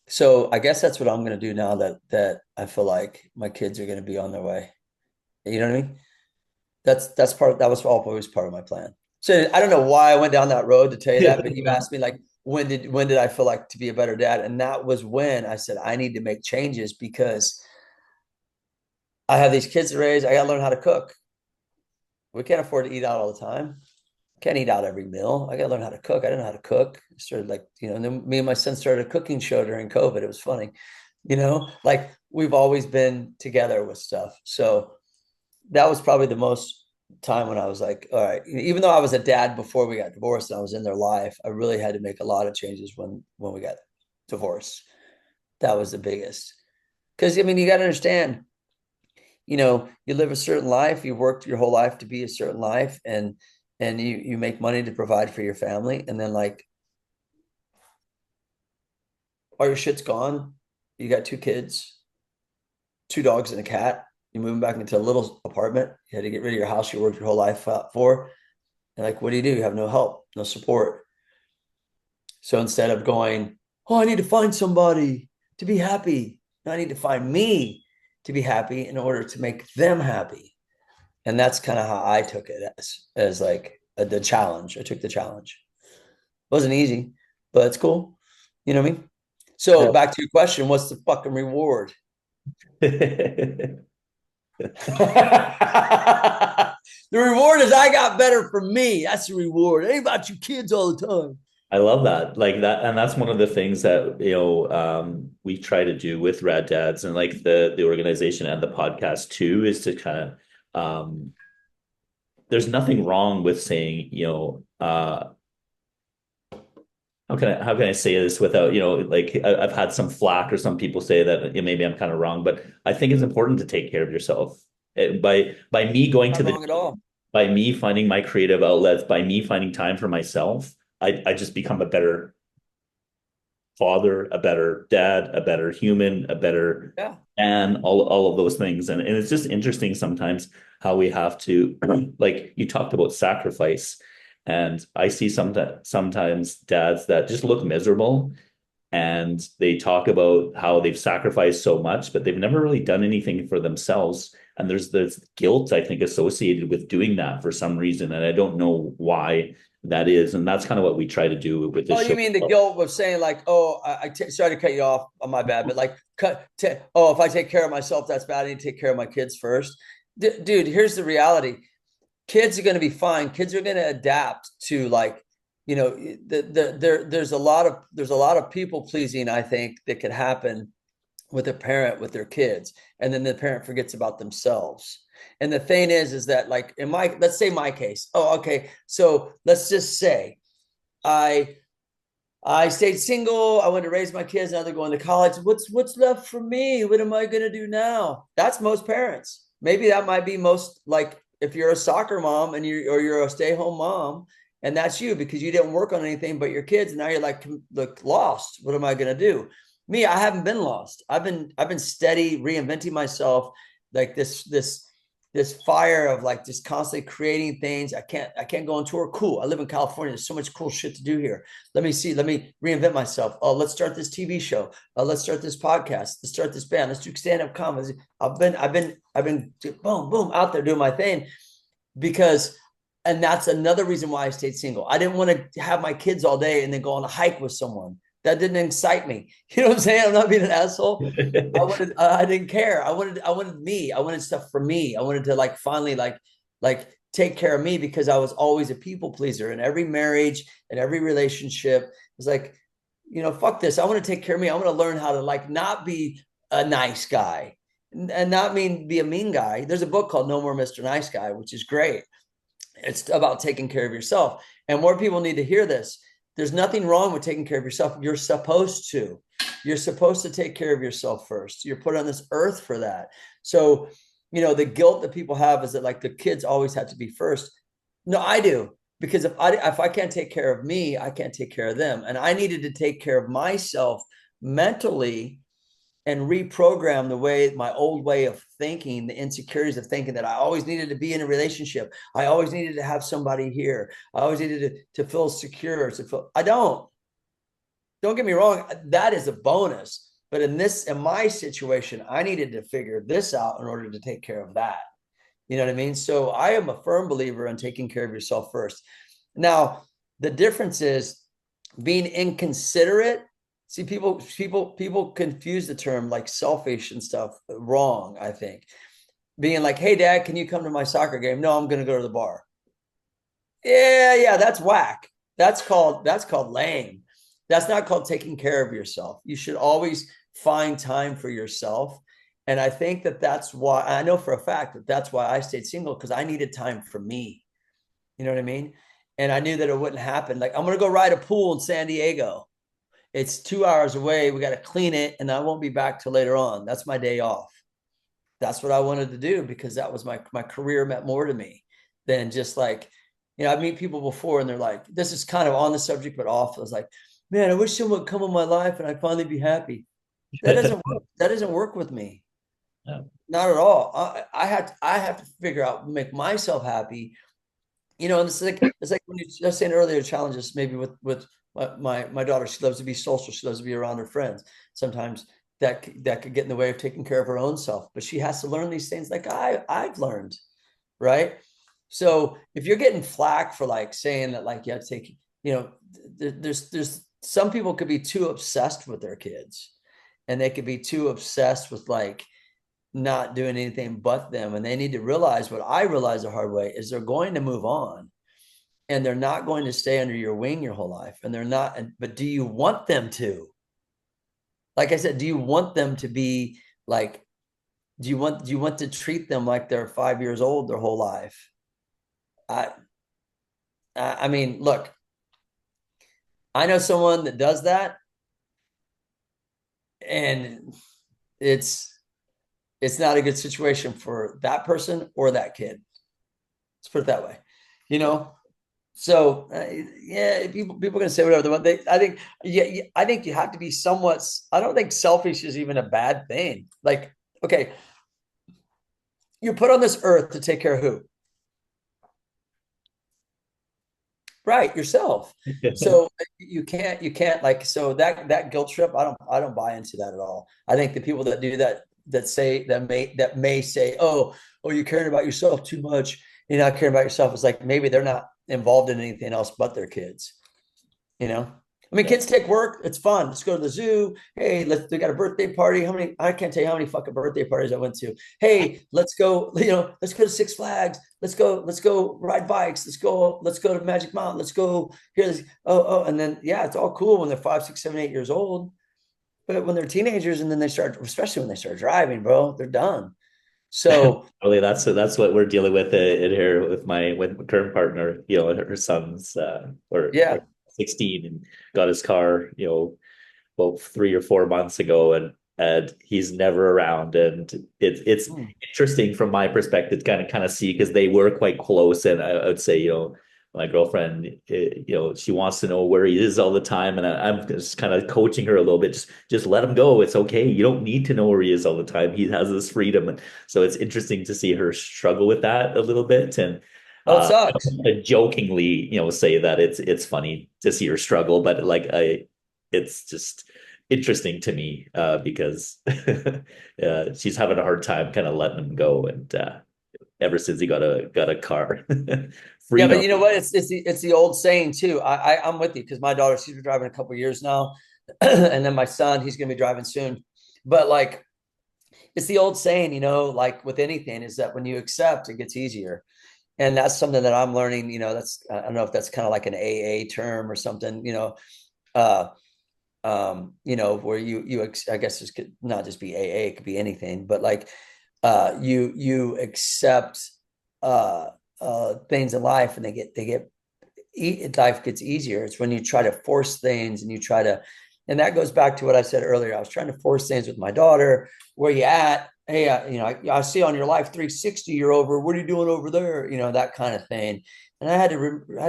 Speaker 3: So I guess that's what I'm going to do now that I feel like my kids are going to be on their way. You know what I mean? That was always part of my plan. So I don't know why I went down that road to tell you that, but you asked me like, when did I feel like to be a better dad? And that was when I said, I need to make changes because I have these kids to raise. I got to learn how to cook. We can't afford to eat out all the time. Can't eat out every meal. I got to learn how to cook. I didn't know how to cook. I started and then me and my son started a cooking show during COVID. It was funny, like we've always been together with stuff. So that was probably the most time when I was like, all right, even though I was a dad before we got divorced and I was in their life, I really had to make a lot of changes when we got divorced. That was the biggest. Because, you got to understand, you live a certain life, you worked your whole life to be a certain life, and you make money to provide for your family. And then like all your shit's gone. You got 2 kids, 2 dogs and a cat. You're moving back into a little apartment. You had to get rid of your house you worked your whole life for. And like, what do? You have no help, no support. So instead of going, oh, I need to find somebody to be happy, no, I need to find me to be happy in order to make them happy. And that's kind of how I took it as like the challenge. I took the challenge. It wasn't easy, but it's cool. You know what I mean? So back to your question, what's the fucking reward? The reward is I got better from me. That's the reward. It ain't about you kids all the time.
Speaker 2: I love that. Like that, and that's one of the things that we try to do with Rad Dads and like the organization and the podcast too, is to kind of there's nothing wrong with saying, how can I say this without, like I've had some flack or some people say that maybe I'm kind of wrong, but I think it's important to take care of yourself. By me going
Speaker 3: Not
Speaker 2: to
Speaker 3: wrong at all.
Speaker 2: by me finding my creative outlets, by me finding time for myself, I just become a better father, a better dad, a better human, a better and all of those things. And it's just interesting sometimes how we have to like you talked about sacrifice. And I see sometimes dads that just look miserable and they talk about how they've sacrificed so much, but they've never really done anything for themselves. And there's guilt, I think, associated with doing that for some reason. And I don't know why that is. And that's kind of what we try to do with this
Speaker 3: show. You mean the guilt of saying like, oh, sorry to cut you off on my bad, but like, if I take care of myself, that's bad. I need to take care of my kids first. Dude, here's the reality. Kids are going to be fine. Kids are going to adapt to like, there's a lot of people pleasing, I think, that could happen with a parent with their kids, and then the parent forgets about themselves. And the thing is that like let's say my case. Oh, okay. So let's just say I stayed single. I wanted to raise my kids. Now they're going to college. What's left for me? What am I going to do now? That's most parents. Maybe that might be most, like if you're a soccer mom and you're a stay-home mom, and that's you because you didn't work on anything but your kids, and now you're like, look, lost. What am I going to do? Me, I haven't been lost. I've been steady, reinventing myself, like this fire of like just constantly creating things. I can't go on tour. Cool. I live in California. There's so much cool shit to do here. Let me reinvent myself. Oh, let's start this TV show. Let's start this podcast. Let's start this band. Let's do stand-up comedy. I've been boom, boom out there doing my thing and that's another reason why I stayed single. I didn't want to have my kids all day and then go on a hike with someone. That didn't excite me. You know what I'm saying? I'm not being an asshole. I didn't care. I wanted me. I wanted stuff for me. I wanted to like finally like take care of me because I was always a people pleaser in every marriage and every relationship. It was like, fuck this. I want to take care of me. I want to learn how to like not be a nice guy and not be a mean guy. There's a book called No More Mr. Nice Guy, which is great. It's about taking care of yourself. And more people need to hear this. There's nothing wrong with taking care of yourself. You're supposed to. You're supposed to take care of yourself first. You're put on this earth for that. So, the guilt that people have is that like the kids always have to be first. No, I do. Because if I can't take care of me, I can't take care of them. And I needed to take care of myself mentally and reprogram my old way of thinking, the insecurities of thinking that I always needed to be in a relationship. I always needed to have somebody here. I always needed to feel secure. I don't get me wrong. That is a bonus. But in my situation, I needed to figure this out in order to take care of that. You know what I mean? So I am a firm believer in taking care of yourself first. Now, the difference is being inconsiderate. See, people confuse the term like selfish and stuff wrong, I think. Being like, hey, Dad, can you come to my soccer game? No, I'm going to go to the bar. Yeah, that's whack. That's called lame. That's not called taking care of yourself. You should always find time for yourself. And I think that's why, I know for a fact that's why I stayed single, because I needed time for me. You know what I mean? And I knew that it wouldn't happen. Like, I'm going to go ride a pool in San Diego. It's 2 hours away. We got to clean it, and I won't be back till later on. That's my day off. That's what I wanted to do because that was my career meant more to me than just like, I meet people before and they're like, this is kind of on the subject, but off. I was like, man, I wish someone would come in my life and I'd finally be happy. That doesn't work. That doesn't work with me. No. Not at all. I have to figure out, make myself happy And it's like when you just saying earlier, challenges maybe with my daughter. She loves to be social. She loves to be around her friends. Sometimes that could get in the way of taking care of her own self. But she has to learn these things like I've learned, right? So if you're getting flack for like saying that like you have to take, there's some people could be too obsessed with their kids, and they could be too obsessed with like not doing anything but them. And they need to realize what I realized the hard way is they're going to move on, and they're not going to stay under your wing your whole life. And they're not, but do you want them to? Like I said, do you want them to be like, do you want to treat them like they're 5 years old their whole life? I I mean, look, I know someone that does that, and it's it's not a good situation for that person or that kid. Let's put it that way. You know, So yeah, people can say whatever they want. I think I think you have to be somewhat. I don't think selfish is even a bad thing. Like, okay, you're put on this earth to take care of who? Right, yourself. So you can't like so that guilt trip. I don't buy into that at all. I think the people that do that that may say, oh, you're caring about yourself too much. You're not caring about yourself. It's like maybe they're not involved in anything else but their kids. You know, I mean,
Speaker 2: Yeah.
Speaker 3: kids take work. It's fun. Let's go to the zoo. Hey, we got a birthday party. How many? I can't tell you how many fucking birthday parties I went to. Hey, let's go. Let's go to Six Flags. Let's go ride bikes. Let's go to Magic Mountain. Let's go here. And then yeah, it's all cool when they're 5, 6, 7, 8 years old. But when they're teenagers and then they start, especially when they start driving, bro, they're done. So
Speaker 2: Really, that's what we're dealing with in here with my current partner. Her son's or
Speaker 3: yeah.
Speaker 2: 16 and got his car, about 3 or 4 months ago, and he's never around. And it's
Speaker 3: Mm.
Speaker 2: interesting from my perspective to kind of see because they were quite close. And I would say, my girlfriend, she wants to know where he is all the time, and I'm just kind of coaching her a little bit. Just let him go. It's okay. You don't need to know where he is all the time. He has this freedom, and so it's interesting to see her struggle with that a little bit. And
Speaker 3: Oh, it sucks.
Speaker 2: I jokingly, say that it's funny to see her struggle, but like it's just interesting to me because she's having a hard time kind of letting him go, and ever since he got a car,
Speaker 3: Yeah, but
Speaker 2: freedom.
Speaker 3: you know what? It's the old saying too. I'm with you because my daughter, she's been driving a couple of years now, and then my son, he's gonna be driving soon. But like it's the old saying, like with anything, is that when you accept, it gets easier. And that's something that I'm learning. That's I don't know if that's kind of like an AA term or something. Uh, where I guess this could not just be AA, it could be anything, but like you accept uh things in life, and life gets easier. It's when you try to force things and and that goes back to what I said earlier. I was trying to force things with my daughter. Where you at? Hey, I see on your life 360 you're over. What are you doing over there? That kind of thing. And I had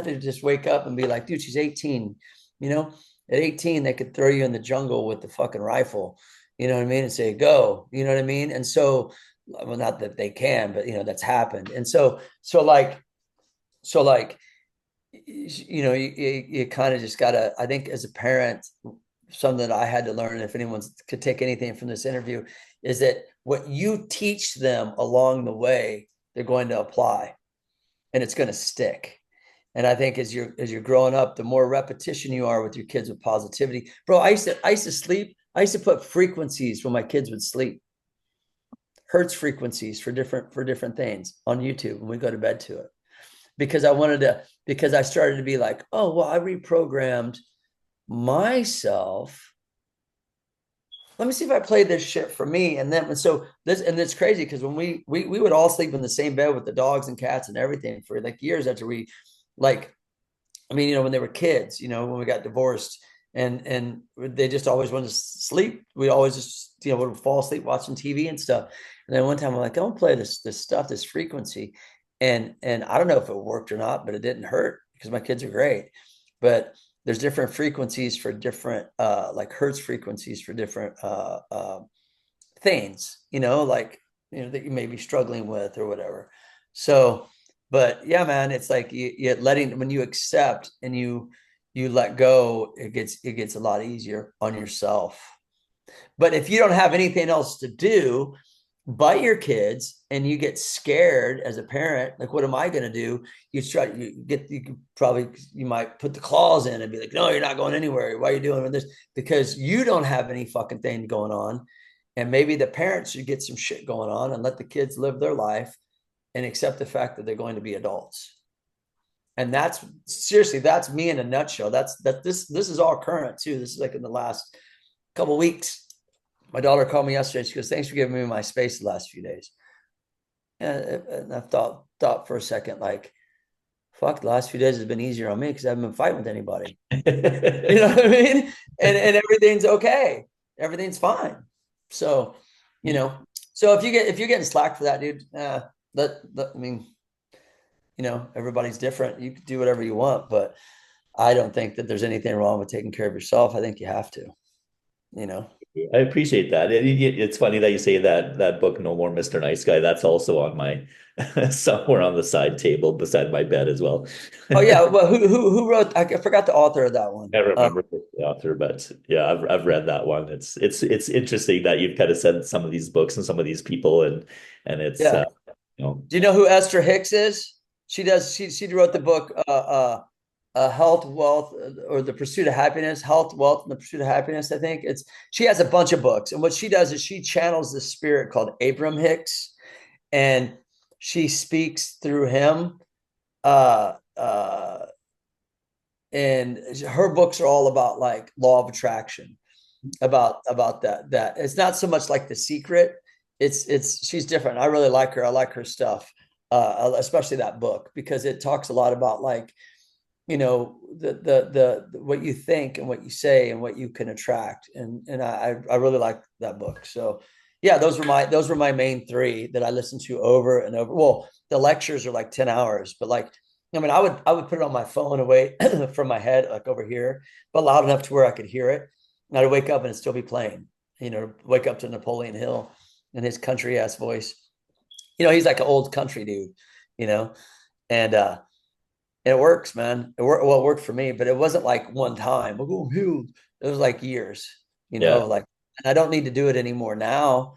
Speaker 3: to just wake up and be like, dude, she's 18. You know, at 18 they could throw you in the jungle with the fucking rifle. You know what I mean? And say go. You know what I mean? And so, well, not that they can, but that's happened. And so like you kind of just gotta, I think as a parent, something that I had to learn, if anyone could take anything from this interview, is that what you teach them along the way, they're going to apply, and it's going to stick. And I think as you're growing up, the more repetition you are with your kids with positivity. Bro, I used to sleep. I used to put frequencies when my kids would sleep, hertz frequencies for different things on YouTube when we go to bed to it, because I started to be like, oh, well, I reprogrammed myself. Let me see if I played this shit for me. And it's crazy because when we would all sleep in the same bed with the dogs and cats and everything for like years after we like, I mean, when they were kids, when we got divorced, and they just always wanted to sleep. We always just, would fall asleep watching TV and stuff. And then one time I'm like, I want to play this stuff, this frequency. And I don't know if it worked or not, but it didn't hurt because my kids are great. But there's different frequencies for different like hertz frequencies for different things, like that you may be struggling with or whatever. So But yeah, man, it's like you letting, when you accept and you let go, it gets a lot easier on yourself. But if you don't have anything else to do but your kids, and you get scared as a parent, like, what am I going to do? You might put the claws in and be like, no, you're not going anywhere. Why are you doing this? Because you don't have any fucking thing going on. And maybe the parents should get some shit going on and let the kids live their life and accept the fact that they're going to be adults. And that's seriously, that's me in a nutshell. This is all current too. This is like in the last couple of weeks. My daughter called me yesterday. She goes, thanks for giving me my space the last few days. And I thought for a second, like, fuck, the last few days has been easier on me because I haven't been fighting with anybody. You know what I mean? And everything's okay. Everything's fine. So, so if you're getting slack for that, dude, I mean, everybody's different. You can do whatever you want, but I don't think that there's anything wrong with taking care of yourself. I think you have to,
Speaker 2: I appreciate that. It's funny that you say that book, No More Mr. Nice Guy. That's also on my somewhere on the side table beside my bed as well.
Speaker 3: Oh yeah. Well, who wrote? I forgot the author of that one.
Speaker 2: I remember the author, but yeah, I've read that one. It's interesting that you've kind of said some of these books and some of these people, and it's
Speaker 3: Yeah. Do you know who Esther Hicks is? She wrote the book Health, Wealth, or the Pursuit of Happiness. Health, Wealth, and the Pursuit of Happiness. I think she has a bunch of books, and what she does is she channels this spirit called Abram Hicks, and she speaks through him. And her books are all about like law of attraction, about that it's not so much like The Secret. It's she's different. I really like her. I like her stuff, especially that book, because it talks a lot about like, the what you think and what you say and what you can attract, and I really like that book. So yeah, those were my main three that I listened to over and over. Well, the lectures are like 10 hours, but like, I mean, I would put it on my phone away from my head, like over here, but loud enough to where I could hear it. And I'd wake up and it'd still be playing, wake up to Napoleon Hill and his country ass voice. He's like an old country dude, and it works, man. It worked for me, but it wasn't like one time. It was like years,
Speaker 2: yeah.
Speaker 3: like, and I don't need to do it anymore now,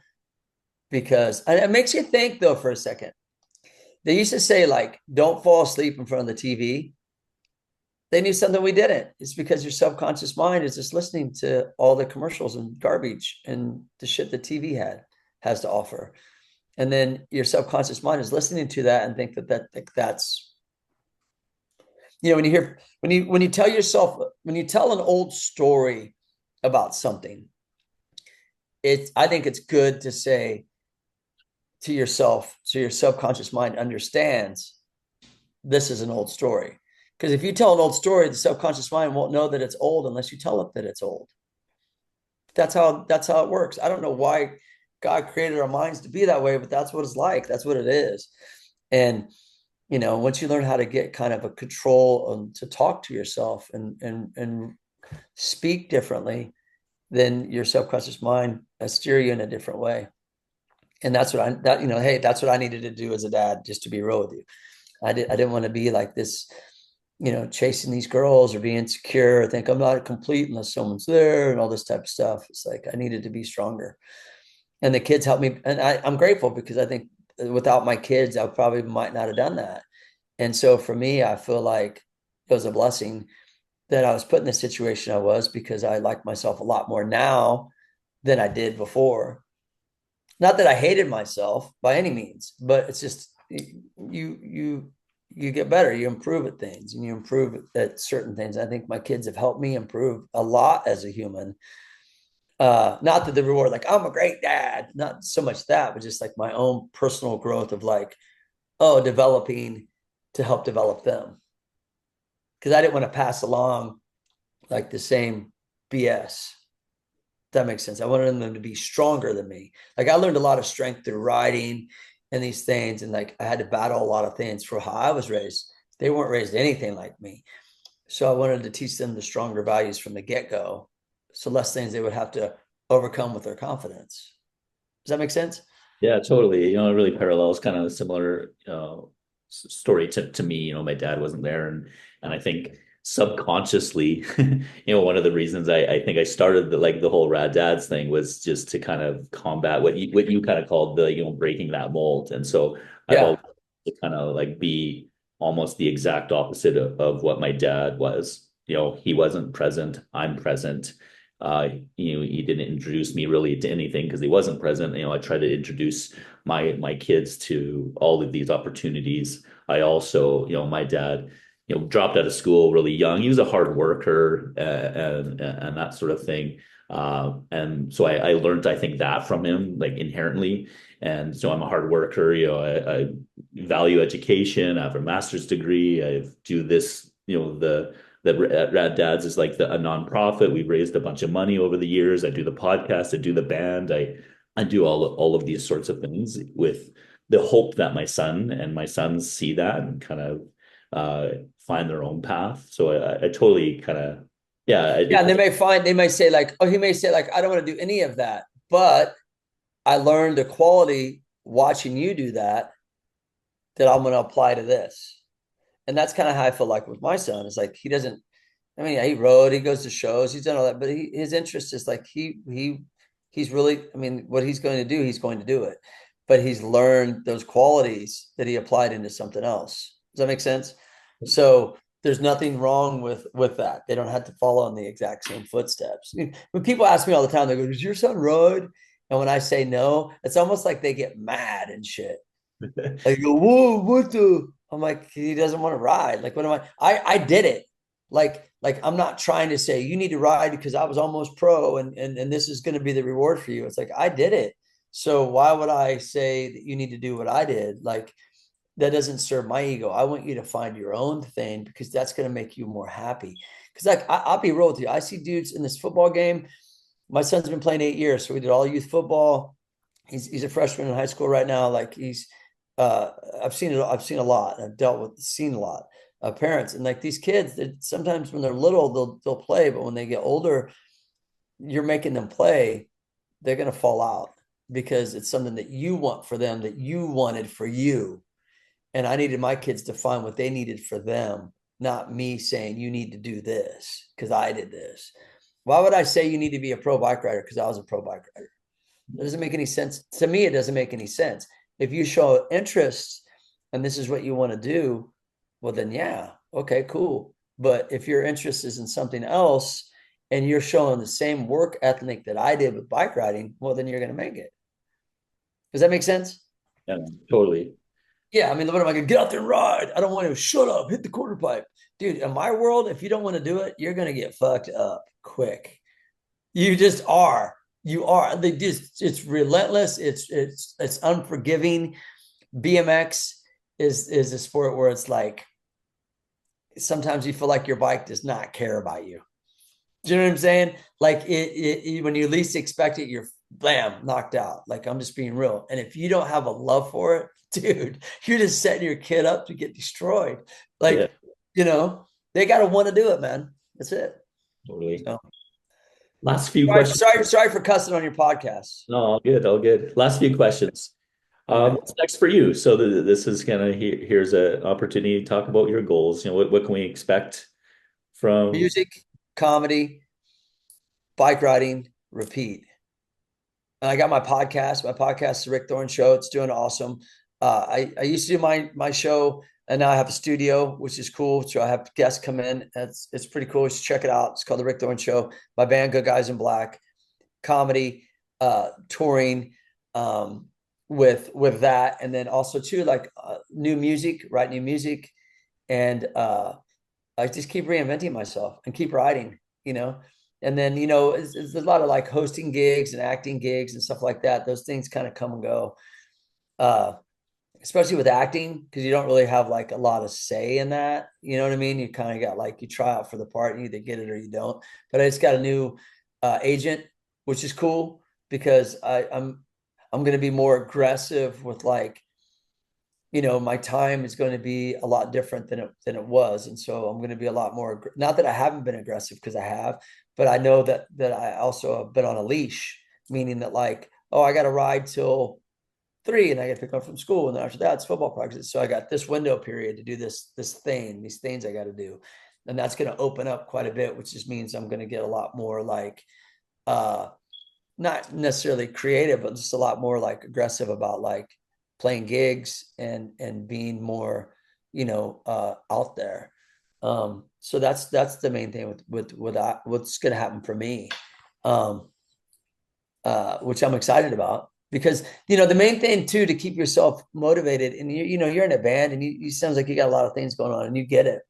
Speaker 3: because it makes you think though for a second. They used to say, like, don't fall asleep in front of the TV. They knew something we didn't. It's because your subconscious mind is just listening to all the commercials and garbage and the shit the TV has to offer. And then your subconscious mind is listening to that and think that's, when you tell yourself, when you tell an old story about something, I think it's good to say to yourself, so your subconscious mind understands this is an old story. Because if you tell an old story, the subconscious mind won't know that it's old unless you tell it that it's old. That's how it works. I don't know why God created our minds to be that way, but that's what it's like. That's what it is. And once you learn how to get kind of a control to talk to yourself and speak differently, then your subconscious mind steer you in a different way. And that's what hey, that's what I needed to do as a dad, just to be real with you. I didn't want to be like this, chasing these girls or being insecure, or think I'm not complete unless someone's there and all this type of stuff. It's like, I needed to be stronger. And the kids helped me. And I'm grateful, because I think without my kids, I probably might not have done that. And so for me, I feel like it was a blessing that I was put in the situation I was, because I like myself a lot more now than I did before. Not that I hated myself by any means, but it's just you get better, you improve at things, and you improve at certain things. I think my kids have helped me improve a lot as a human. Not that the reward, like, I'm a great dad, not so much that, but just like my own personal growth of like, developing to help develop them. Because I didn't want to pass along like the same BS. That makes sense. I wanted them to be stronger than me. Like, I learned a lot of strength through riding and these things. And like, I had to battle a lot of things for how I was raised. They weren't raised anything like me. So I wanted to teach them the stronger values from the get-go. So less things they would have to overcome with their confidence. Does that make sense?
Speaker 2: Yeah, totally. It really parallels kind of similar story to me. My dad wasn't there, and I think subconsciously, one of the reasons I think I started the whole Rad Dads thing was just to kind of combat what you kind of called the breaking that mold. And so I've
Speaker 3: Yeah.
Speaker 2: always to kind of like be almost the exact opposite of what my dad was. He wasn't present. I'm present. He didn't introduce me really to anything because he wasn't present. I tried to introduce my kids to all of these opportunities. I also, my dad, dropped out of school really young. He was a hard worker, and that sort of thing. And so I learned, I think, that from him, like inherently. And so I'm a hard worker. I value education. I have a master's degree. I do this. The Rad Dads is like a nonprofit. We've raised a bunch of money over the years. I do the podcast. I do the band. I do all of these sorts of things with the hope that my sons see that and kind of find their own path. So I totally kind of, yeah.
Speaker 3: Yeah. And they may say like, oh, he may say like, I don't want to do any of that, but I learned the quality watching you do that I'm going to apply to this. And that's kind of how I feel like with my son. It's like, he doesn't, I mean, yeah, he rode, he goes to shows, he's done all that, but his interest is like, he's really, I mean, what he's going to do, he's going to do it, but he's learned those qualities that he applied into something else. Does that make sense? So there's nothing wrong with that. They don't have to follow in the exact same footsteps. When people ask me all the time, they go, does your son rode? And when I say no, it's almost like they get mad and shit. They go, whoa, what the? I'm like, he doesn't want to ride. Like, what am I did it. Like I'm not trying to say you need to ride because I was almost pro and this is going to be the reward for you. It's like, I did it. So why would I say that you need to do what I did? Like, that doesn't serve my ego. I want you to find your own thing because that's going to make you more happy. Because like, I'll be real with you. I see dudes in this football game. My son's been playing 8 years. So we did all youth football. He's a freshman in high school right now. Like I've seen it. I've seen a lot. I've seen a lot of parents, and like these kids that sometimes when they're little, they'll play, but when they get older, you're making them play, they're going to fall out because it's something that you want for them, that you wanted for you. And I needed my kids to find what they needed for them, not me saying you need to do this because I did this. Why would I say you need to be a pro bike rider? Because I was a pro bike rider. It doesn't make any sense. To me, it doesn't make any sense. If you show interest and this is what you want to do, well, then yeah, okay, cool. But if your interest is in something else and you're showing the same work ethic that I did with bike riding, well, then you're going to make it. Does that make sense?
Speaker 2: Yeah, totally.
Speaker 3: Yeah, I mean, what am I going to get out there and ride? I don't want to shut up, hit the quarter pipe. Dude, in my world, if you don't want to do it, you're going to get fucked up quick. You just are. You are. It's relentless. It's unforgiving. BMX is a sport where it's like sometimes you feel like your bike does not care about you. Do you know what I'm saying? Like when you least expect it, you're blam, knocked out. Like, I'm just being real. And if you don't have a love for it, dude, you're just setting your kid up to get destroyed. Like, they got to want to do it, man. That's it.
Speaker 2: Totally.
Speaker 3: So,
Speaker 2: last few questions.
Speaker 3: Sorry for cussing on your podcast.
Speaker 2: No, all good. Last few questions. What's next for you? So this is here's an opportunity to talk about your goals. What can we expect from
Speaker 3: music, comedy, bike riding, repeat. And I got my podcast. My podcast is the Rick Thorne Show. It's doing awesome. I used to do my show, and now I have a studio, which is cool. So I have guests come in. It's pretty cool. You should check it out. It's called the Rick Thorne Show. My band, Good Guys in Black, comedy, touring, with that, and then also too like new music, write new music, and I just keep reinventing myself and keep writing. And then there's a lot of like hosting gigs and acting gigs and stuff like that. Those things kind of come and go. Especially with acting, because you don't really have like a lot of say in that. You know what I mean? You kind of got like, you try out for the part and you either get it or you don't. But I just got a new agent, which is cool because I'm going to be more aggressive with like, my time is going to be a lot different than it was. And so I'm going to be a lot more, not that I haven't been aggressive because I have, but I know that I also have been on a leash, meaning that like, oh, I got to ride till 3 and I get to pick up from school. And then after that, it's football practice. So I got this window period to do these things I got to do. And that's going to open up quite a bit, which just means I'm going to get a lot more like, not necessarily creative, but just a lot more like aggressive about like playing gigs and being more, out there. So that's the main thing with what's going to happen for me, which I'm excited about because, the main thing too, to keep yourself motivated and you're in a band and you sounds like you got a lot of things going on and you get it,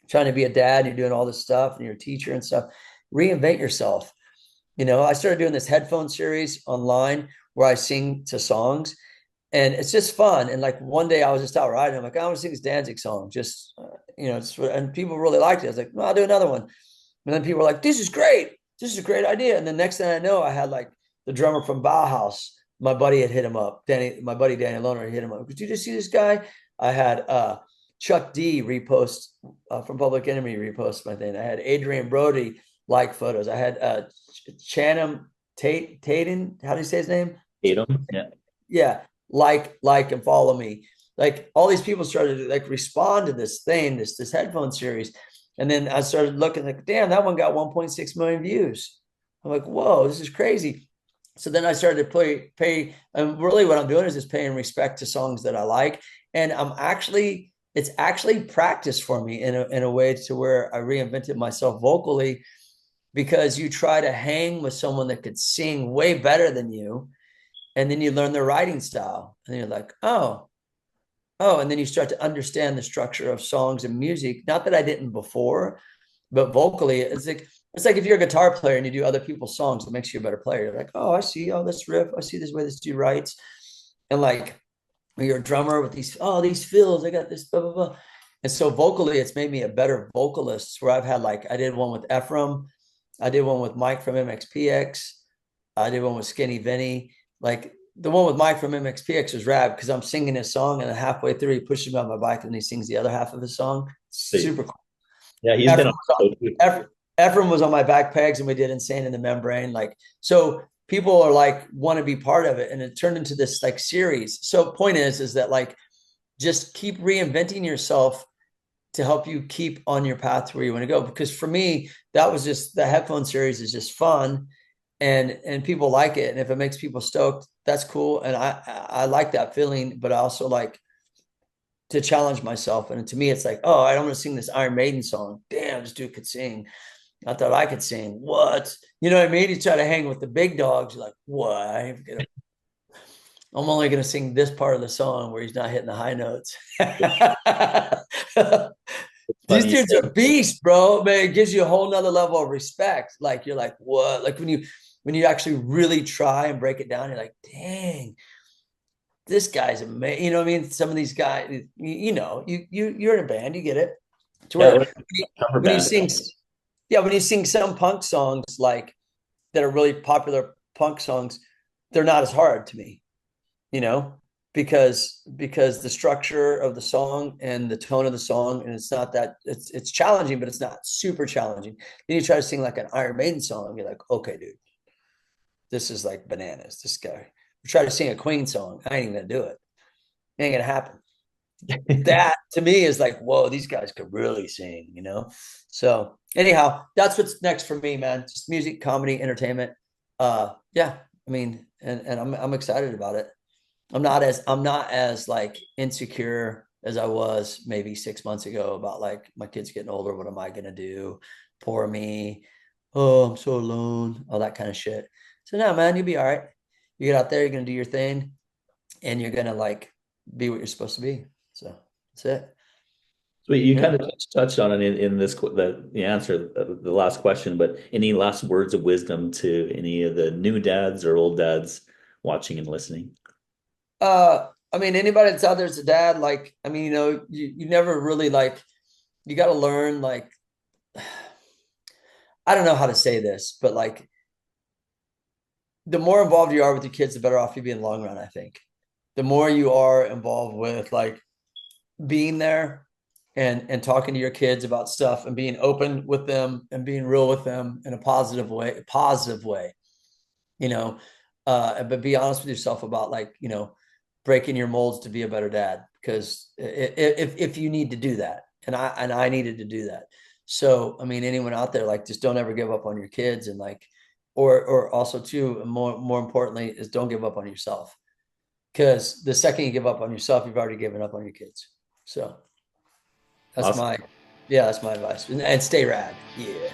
Speaker 3: trying to be a dad, you're doing all this stuff and you're a teacher and stuff, reinvent yourself. I started doing this headphone series online where I sing to songs and it's just fun. And like one day I was just out riding. I'm like, I want to sing this Danzig song. Just, and people really liked it. I was like, well, I'll do another one. And then people were like, this is great. This is a great idea. And the next thing I know, I had like the drummer from Bauhaus. My buddy had hit him up. My buddy Danny Lohner hit him up. Did you just see this guy? I had Chuck D repost from Public Enemy repost my thing. I had Adrian Brody like photos. I had Channing Tatum. How do you say his name?
Speaker 2: Tatum. Yeah.
Speaker 3: Yeah. Like and follow me. Like all these people started to like respond to this thing, this headphone series. And then I started looking like, damn, that one got 1.6 million views. I'm like, whoa, this is crazy. So then I started to pay, and really what I'm doing is just paying respect to songs that I like. And it's actually practice for me in a way to where I reinvented myself vocally, because you try to hang with someone that could sing way better than you. And then you learn their writing style and you're like, oh, and then you start to understand the structure of songs and music. Not that I didn't before, but vocally, it's like if you're a guitar player and you do other people's songs, it makes you a better player. You're like, oh, I see, this riff, I see this way this dude writes. And like when you're a drummer with these fills, I got this, blah, blah, blah. And so vocally, it's made me a better vocalist where I've had I did one with Ephraim. I did one with Mike from MXPX. I did one with Skinny Vinny. Like the one with Mike from MXPX was rad because I'm singing his song and then halfway through he pushes me on my bike and he sings the other half of his song. Super cool.
Speaker 2: Yeah, he's
Speaker 3: Ephraim Ephraim was on my back pegs and we did Insane in the Membrane. Like, so people are like, want to be part of it. And it turned into this like series. So point is that like, just keep reinventing yourself to help you keep on your path to where you want to go. Because for me, that was just the headphone series is just fun and people like it. And if it makes people stoked, that's cool. And I like that feeling, but I also like to challenge myself. And to me, it's like, oh, I don't want to sing this Iron Maiden song. Damn, this dude could sing. I thought I could sing. What? You know what I mean? You try to hang with the big dogs. You're like, what? I'm only going to sing this part of the song where he's not hitting the high notes. These dudes are beasts, bro. Man, it gives you a whole nother level of respect. Like, you're like, what? Like when you actually really try and break it down, you're like, dang, this guy's amazing. You know what I mean? Some of these guys, you're in a band, you get it. To where when you sing some punk songs like that are really popular punk songs, they're not as hard to me, because the structure of the song and the tone of the song, and it's not that it's challenging, but it's not super challenging. Then you try to sing like an Iron Maiden song, you're like, okay, dude, this is like bananas. This guy. Try to sing a Queen song, I ain't even gonna do it. It ain't gonna happen. That to me is like, whoa, these guys could really sing, So anyhow, that's what's next for me, man. Just music, comedy, entertainment. Yeah, I mean, and I'm excited about it. I'm not as like insecure as I was maybe 6 months ago about like my kids getting older. What am I gonna do? Poor me. Oh, I'm so alone. All that kind of shit. So no, man, you'll be all right. You get out there, you're gonna do your thing, and you're gonna like be what you're supposed to be. So that's it.
Speaker 2: So you kind of touched on it in this the answer the last question, but any last words of wisdom to any of the new dads or old dads watching and listening?
Speaker 3: I mean, anybody that's out there as a dad, like, I mean, you never really like, you got to learn, like, I don't know how to say this, but like, the more involved you are with your kids, the better off you'll be in the long run, I think. The more you are involved with like being there and talking to your kids about stuff and being open with them and being real with them in a positive way, but be honest with yourself about like, breaking your molds to be a better dad, because if you need to do that, and I needed to do that. So I mean, anyone out there, like, just don't ever give up on your kids, and like, or also too, more importantly, is don't give up on yourself, because the second you give up on yourself, you've already given up on your kids. So that's
Speaker 2: Awesome.
Speaker 3: my, yeah, that's my advice. And stay rad. Yeah.